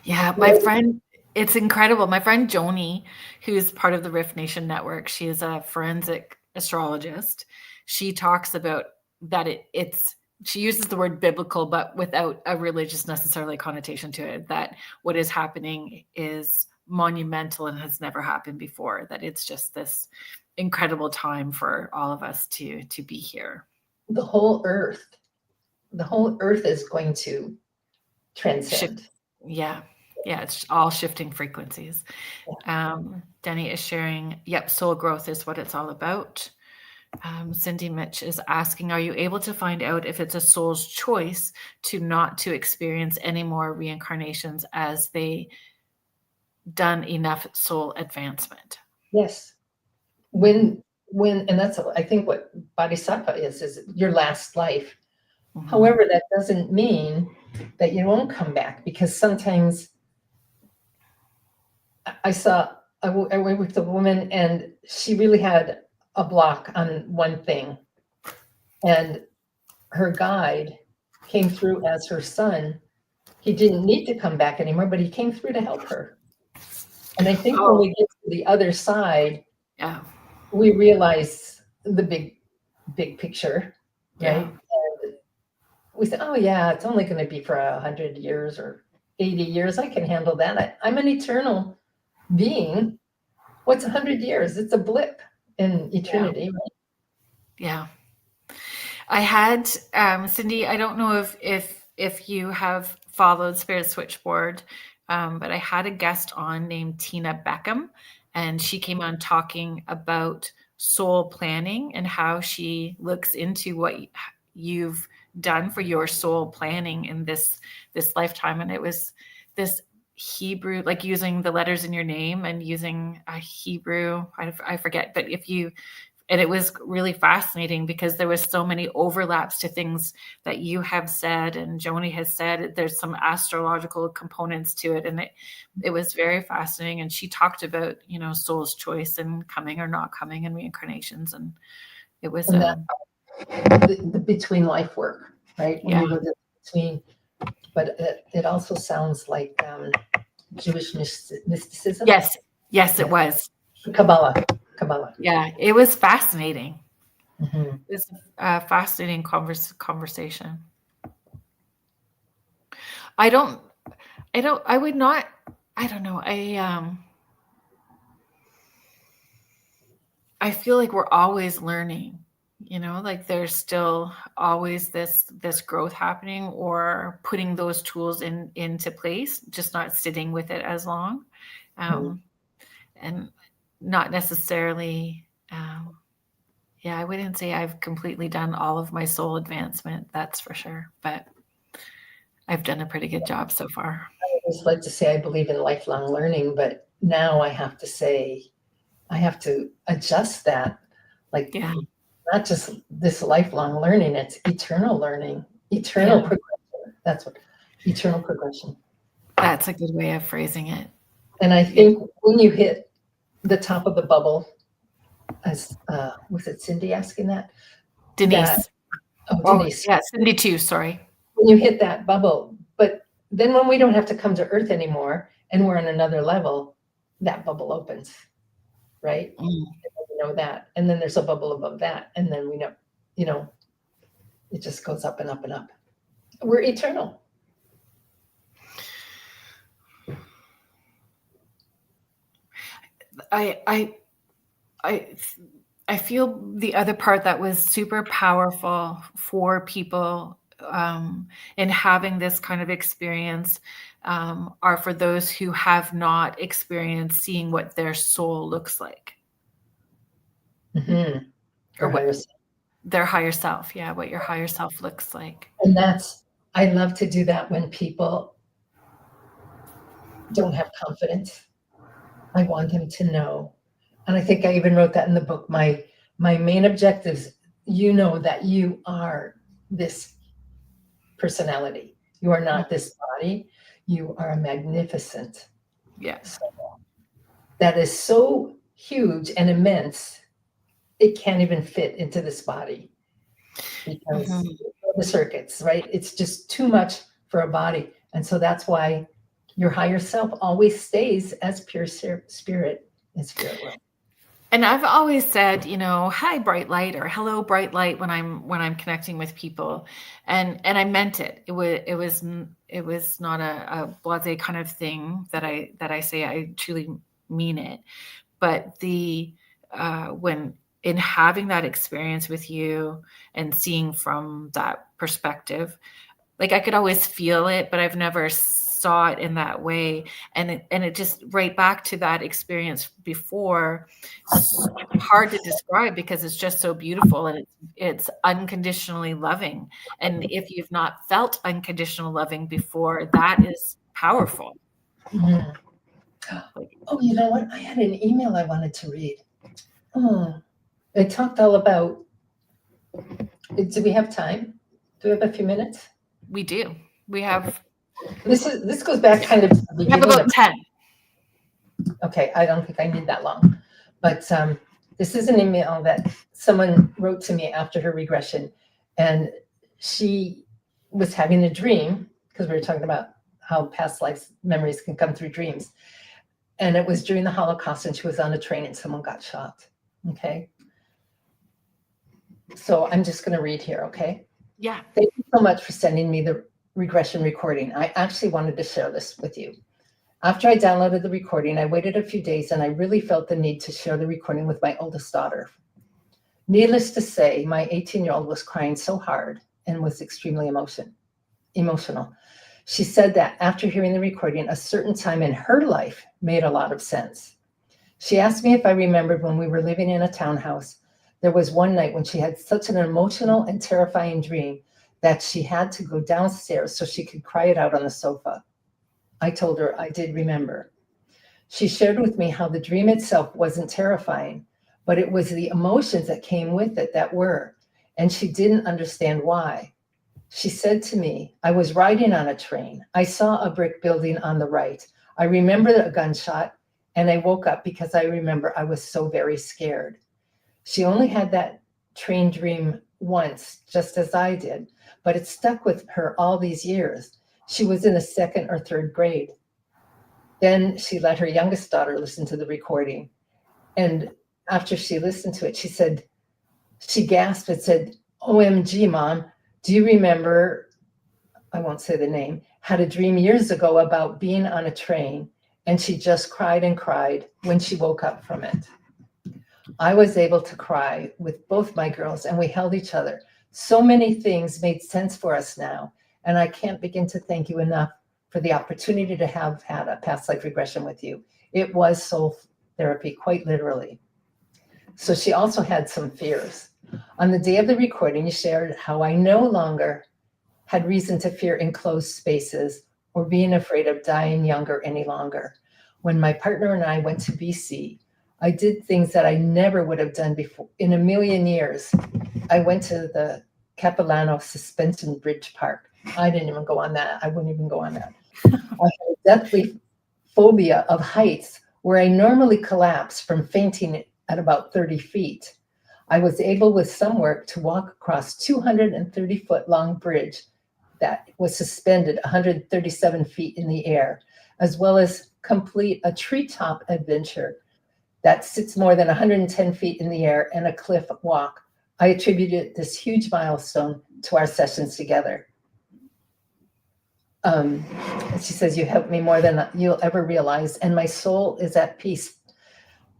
Speaker 1: Yeah, my friend, it's incredible. My friend Joni, who's part of the Rift Nation Network, she is a forensic astrologist. She talks about that she uses the word biblical, but without a religious necessarily connotation to it, that what is happening is monumental and has never happened before, that it's just this incredible time for all of us to be here.
Speaker 2: The whole earth is going to transcend.
Speaker 1: Yeah, it's all shifting frequencies. Denny is sharing, soul growth is what it's all about. Cindy Mitch is asking, are you able to find out if it's a soul's choice not to experience any more reincarnations as they done enough soul advancement?
Speaker 2: Yes. When and that's, I think, what bodhisattva is your last life. Mm-hmm. However, that doesn't mean that you won't come back, because sometimes I worked with a woman, and she really had a block on one thing, and her guide came through as her son. He didn't need to come back anymore, but he came through to help her. And I think when we get to the other side, we realize the big picture, right? And we say, oh yeah, it's only going to be for 100 years or 80 years. I can handle that. I'm an eternal being. What's 100 years? It's a blip in eternity, right?
Speaker 1: Yeah. I had Cindy, I don't know if you have followed Spirit Switchboard, but I had a guest on named Tina Beckham, and she came on talking about soul planning and how she looks into what you've done for your soul planning in this lifetime. And it was this Hebrew, like using the letters in your name and using a Hebrew, I forget, but and it was really fascinating because there was so many overlaps to things that you have said and Joni has said. There's some astrological components to it. And it was very fascinating. And she talked about, soul's choice and coming or not coming and reincarnations. And it was
Speaker 2: the between life work, right? When you go between, but it also sounds like Jewish mysticism.
Speaker 1: Yes, it was.
Speaker 2: Kabbalah.
Speaker 1: Yeah, it was fascinating.
Speaker 2: Mm-hmm.
Speaker 1: It was a fascinating conversation. I don't know. I feel like we're always learning, like there's still always this growth happening, or putting those tools into place, just not sitting with it as long. And not necessarily, I wouldn't say I've completely done all of my soul advancement, that's for sure, but I've done a pretty good job so far.
Speaker 2: I always like to say I believe in lifelong learning, but now I have to say, I have to adjust that. Like, not just this lifelong learning, it's eternal learning, eternal progression. That's what, eternal progression.
Speaker 1: That's a good way of phrasing it.
Speaker 2: And I think when you hit the top of the bubble, as was it Cindy asking that?
Speaker 1: Denise.
Speaker 2: Denise.
Speaker 1: Yeah, Cindy too, sorry.
Speaker 2: When you hit that bubble, but then when we don't have to come to Earth anymore and we're on another level, that bubble opens, right? We know that. And then there's a bubble above that. And then we know, it just goes up and up and up. We're eternal.
Speaker 1: I feel the other part that was super powerful for people in having this kind of experience are for those who have not experienced seeing what their soul looks like.
Speaker 2: Mm-hmm.
Speaker 1: Or what their higher self. Yeah, what your higher self looks like.
Speaker 2: And I love to do that when people don't have confidence. I want them to know. And I think I even wrote that in the book. My main objectives, that you are this personality. You are not this body. You are a magnificent.
Speaker 1: Yes.
Speaker 2: That is so huge and immense. It can't even fit into this body because the circuits, right? It's just too much for a body. And so that's why your higher self always stays as pure spirit in spirit world.
Speaker 1: And I've always said, hi, bright light, or hello, bright light, when I'm connecting with people, and I meant it. It was not a blasé kind of thing that I say. I truly mean it. But when in having that experience with you and seeing from that perspective, like I could always feel it, but I've never saw it in that way. And it just right back to that experience before. It's hard to describe because it's just so beautiful and it's unconditionally loving. And if you've not felt unconditional loving before, that is powerful.
Speaker 2: Mm-hmm. Oh, you know what? I had an email I wanted to read. It talked all about. Do we have time? Do we have a few minutes?
Speaker 1: We do. We have.
Speaker 2: This goes back kind of to the beginning.
Speaker 1: We have about 10.
Speaker 2: Okay, I don't think I need that long. But this is an email that someone wrote to me after her regression. And she was having a dream, because we were talking about how past life memories can come through dreams. And it was during the Holocaust, and she was on a train and someone got shot. Okay. So I'm just going to read here, okay?
Speaker 1: Yeah.
Speaker 2: Thank you so much for sending me the regression recording. I actually wanted to share this with you. After I downloaded the recording, I waited a few days and I really felt the need to share the recording with my oldest daughter. Needless to say, my 18-year-old was crying so hard and was extremely emotional. She said that after hearing the recording, a certain time in her life made a lot of sense. She asked me if I remembered when we were living in a townhouse. There was one night when she had such an emotional and terrifying dream that she had to go downstairs so she could cry it out on the sofa. I told her I did remember. She shared with me how the dream itself wasn't terrifying, but it was the emotions that came with it that were, and she didn't understand why. She said to me, I was riding on a train. I saw a brick building on the right. I remember a gunshot, and I woke up because I remember I was so very scared. She only had that train dream once, just as I did, but it stuck with her all these years. She was in the 2nd or 3rd grade. Then she let her youngest daughter listen to the recording. And after she listened to it, she gasped and said, OMG, Mom, do you remember, I won't say the name, had a dream years ago about being on a train, and she just cried and cried when she woke up from it. I was able to cry with both my girls, and we held each other. So many things made sense for us now, and I can't begin to thank you enough for the opportunity to have had a past life regression with you. It was soul therapy, quite literally. So she also had some fears. On the day of the recording, you shared how I no longer had reason to fear enclosed spaces or being afraid of dying younger any longer. When my partner and I went to BC, I did things that I never would have done before in a million years. I went to the Capilano Suspension Bridge Park. I didn't even go on that. I wouldn't even go on that. I had a deathly phobia of heights where I normally collapse from fainting at about 30 feet. I was able, with some work, to walk across 230-foot long bridge that was suspended 137 feet in the air, as well as complete a treetop adventure that sits more than 110 feet in the air and a cliff walk. I attributed this huge milestone to our sessions together. She says, you helped me more than you'll ever realize, and my soul is at peace,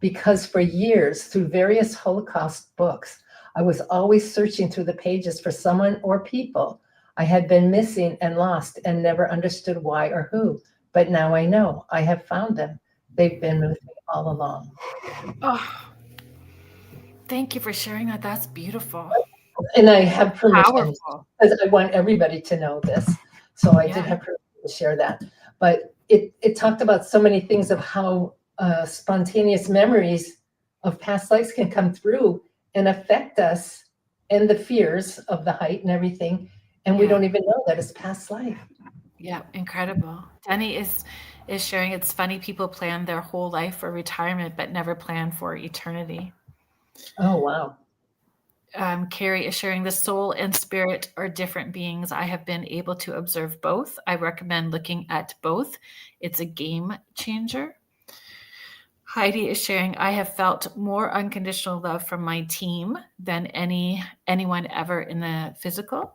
Speaker 2: because for years, through various Holocaust books, I was always searching through the pages for someone or people I had been missing and lost and never understood why or who. But now I know. I have found them. They've been with me all along.
Speaker 1: Oh, thank you for sharing that. That's beautiful.
Speaker 2: And I have permission,
Speaker 1: Powerful.
Speaker 2: because I want everybody to know this. So I did have permission to share that. But it talked about so many things of how spontaneous memories of past lives can come through and affect us, and the fears of the height and everything. And we don't even know that it's past life.
Speaker 1: Yeah, incredible. Denny is sharing, it's funny, people plan their whole life for retirement, but never plan for eternity.
Speaker 2: Oh, wow.
Speaker 1: Carrie is sharing, the soul and spirit are different beings. I have been able to observe both. I recommend looking at both. It's a game changer. Heidi is sharing, I have felt more unconditional love from my team than anyone ever in the physical.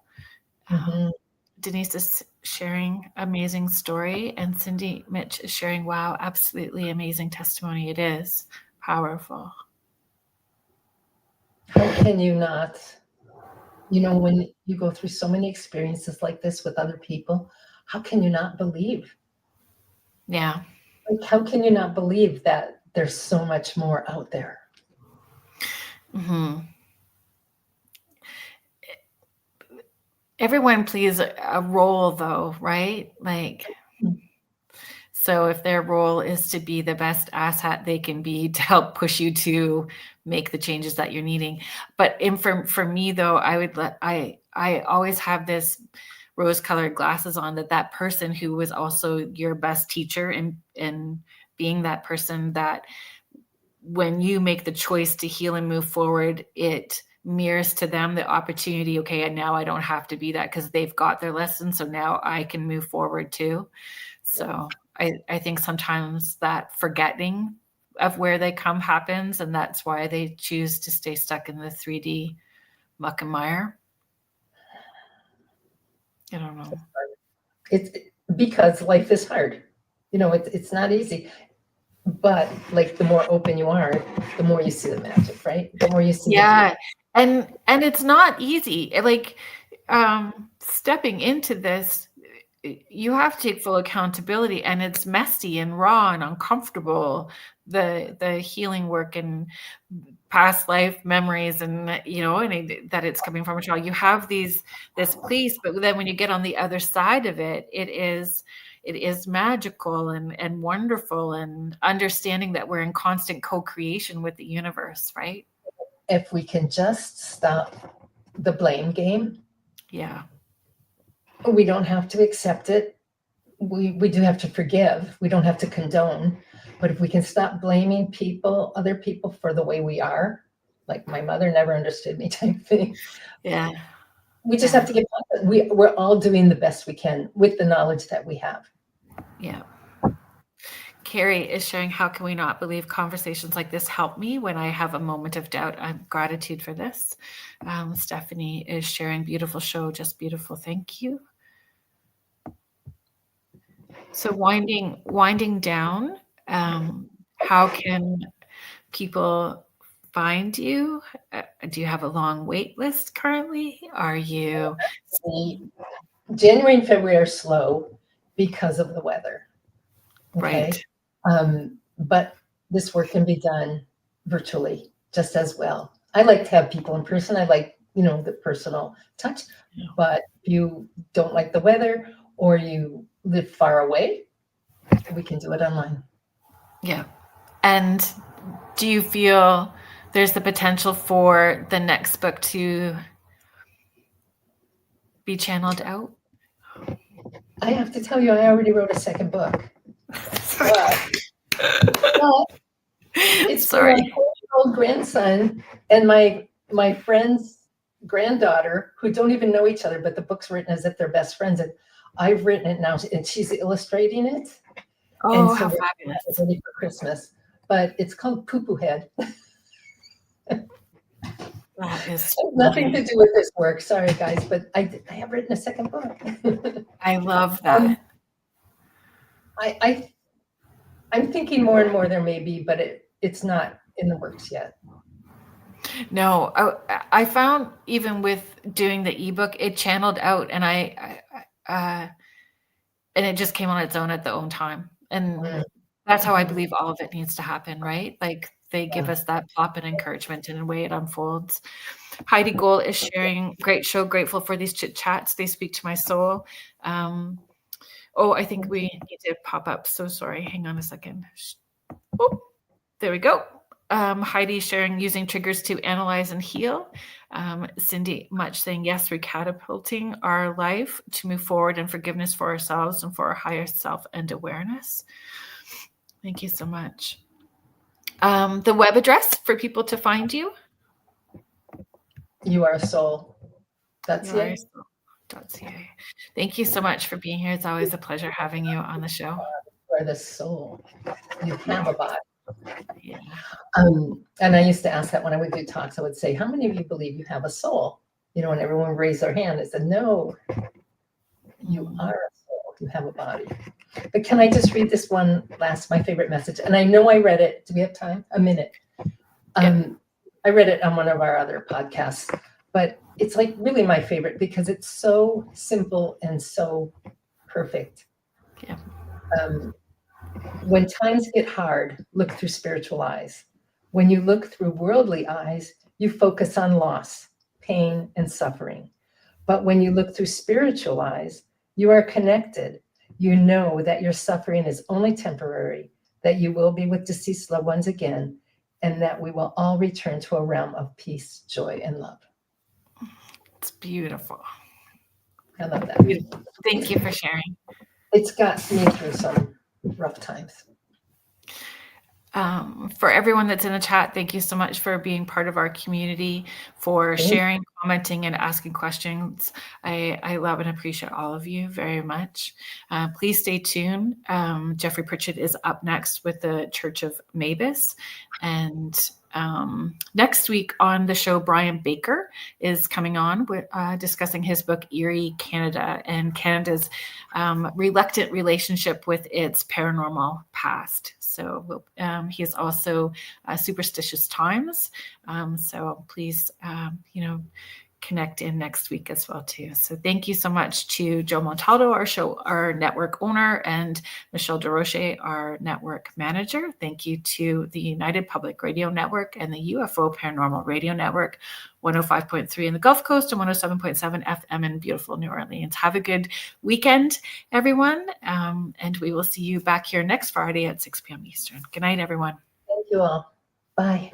Speaker 1: Denise is sharing, amazing story. And Cindy Mitch is sharing, wow, absolutely amazing testimony. It is powerful.
Speaker 2: How can you not, when you go through so many experiences like this with other people, how can you not believe?
Speaker 1: Yeah.
Speaker 2: Like, how can you not believe that there's so much more out there?
Speaker 1: Mm-hmm. Everyone plays a role, though, right? Like, so if their role is to be the best asset they can be to help push you to make the changes that you're needing. But for me, though, I always have this rose-colored glasses on, that person who was also your best teacher, and being that person that when you make the choice to heal and move forward, it mirrors to them the opportunity. Okay, and now I don't have to be that, because they've got their lesson. So now I can move forward too. So I think sometimes that forgetting of where they come happens, and that's why they choose to stay stuck in the 3D muck and mire. I don't know.
Speaker 2: It's because life is hard. It's not easy. But like, the more open you are, the more you see the magic, right? The more you see.
Speaker 1: Yeah. And it's not easy. Like, stepping into this, you have to take full accountability, and it's messy and raw and uncomfortable. The healing work and past life memories, and and that it's coming from a child. You have this place, but then when you get on the other side of it, it is magical and wonderful, and understanding that we're in constant co-creation with the universe, right?
Speaker 2: If we can just stop the blame game.
Speaker 1: Yeah.
Speaker 2: We don't have to accept it. We do have to forgive. We don't have to condone. But if we can stop blaming other people for the way we are, like my mother never understood me type thing.
Speaker 1: Yeah.
Speaker 2: We just have to get past it. We're all doing the best we can with the knowledge that we have.
Speaker 1: Yeah. Carrie is sharing, how can we not believe conversations like this help me when I have a moment of doubt? I'm gratitude for this. Stephanie is sharing, beautiful show, just beautiful. Thank you. So winding down, how can people find you? Do you have a long wait list currently? Are you?
Speaker 2: January and February are slow because of the weather. Okay?
Speaker 1: Right.
Speaker 2: But this work can be done virtually just as well. I like to have people in person. I like, the personal touch. Yeah. But if you don't like the weather, or you live far away, we can do it online.
Speaker 1: Yeah. And do you feel there's the potential for the next book to be channeled out?
Speaker 2: I have to tell you, I already wrote a second book. It's
Speaker 1: Sorry.
Speaker 2: been grandson and my friend's granddaughter, who don't even know each other, but the book's written as if they're best friends. And I've written it now, and she's illustrating it.
Speaker 1: Oh,
Speaker 2: and so
Speaker 1: how
Speaker 2: we're
Speaker 1: fabulous.
Speaker 2: ready for Christmas. But it's called Poo Poo Head.
Speaker 1: That is
Speaker 2: Nothing to do with this work. Sorry, guys, but I have written a second book.
Speaker 1: I love that.
Speaker 2: I'm thinking more and more there may be, but it's not in the works yet.
Speaker 1: No, I found even with doing the ebook, it channeled out, and and it just came on its own at the own time. And that's how I believe all of it needs to happen, right? Like they give us that pop and encouragement, and the way it unfolds. Heidi Gold is sharing, great show, grateful for these chit chats. They speak to my soul. I think we need to pop up. So sorry. Hang on a second. Oh, there we go. Heidi sharing using triggers to analyze and heal. Cindy much saying yes, recatapulting our life to move forward and forgiveness for ourselves and for our higher self and awareness. Thank you so much. The web address for people to find you.
Speaker 2: You Are a Soul. That's it.
Speaker 1: .ca. Thank you so much for being here. It's always a pleasure having you on the show.
Speaker 2: You are the soul. You have a body.
Speaker 1: Yeah.
Speaker 2: And I used to ask that when I would do talks. I would say, how many of you believe you have a soul? And everyone would raise their hand. I said, no, you are a soul. You have a body. But can I just read this one last, my favorite message? And I know I read it. Do we have time? A minute. I read it on one of our other podcasts, but it's like really my favorite because it's so simple and so perfect.
Speaker 1: Yeah.
Speaker 2: When times get hard, look through spiritual eyes. When you look through worldly eyes, you focus on loss, pain, and suffering. But when you look through spiritual eyes, you are connected. You know that your suffering is only temporary, that you will be with deceased loved ones again, and that we will all return to a realm of peace, joy, and love.
Speaker 1: It's beautiful.
Speaker 2: I love that.
Speaker 1: Beautiful. Thank you for sharing.
Speaker 2: It's got me through some rough times.
Speaker 1: For everyone that's in the chat, thank you so much for being part of our community, for sharing, commenting, and asking questions. I love and appreciate all of you very much. Please stay tuned. Jeffrey Pritchett is up next with the Church of Mavis. And next week on the show, Brian Baker is coming on with discussing his book, Eerie Canada, and Canada's reluctant relationship with its paranormal past. So he is also Superstitious Times. So please, connect in next week as well too. So thank you so much to Joe Montaldo, our network owner, and Michelle DeRoche, our network manager. Thank you to the United Public Radio Network and the UFO Paranormal Radio Network, 105.3 in the Gulf Coast and 107.7 FM in beautiful New Orleans. Have a good weekend, everyone. And we will see you back here next Friday at 6 p.m. Eastern. Good night, everyone.
Speaker 2: Thank you all. Bye.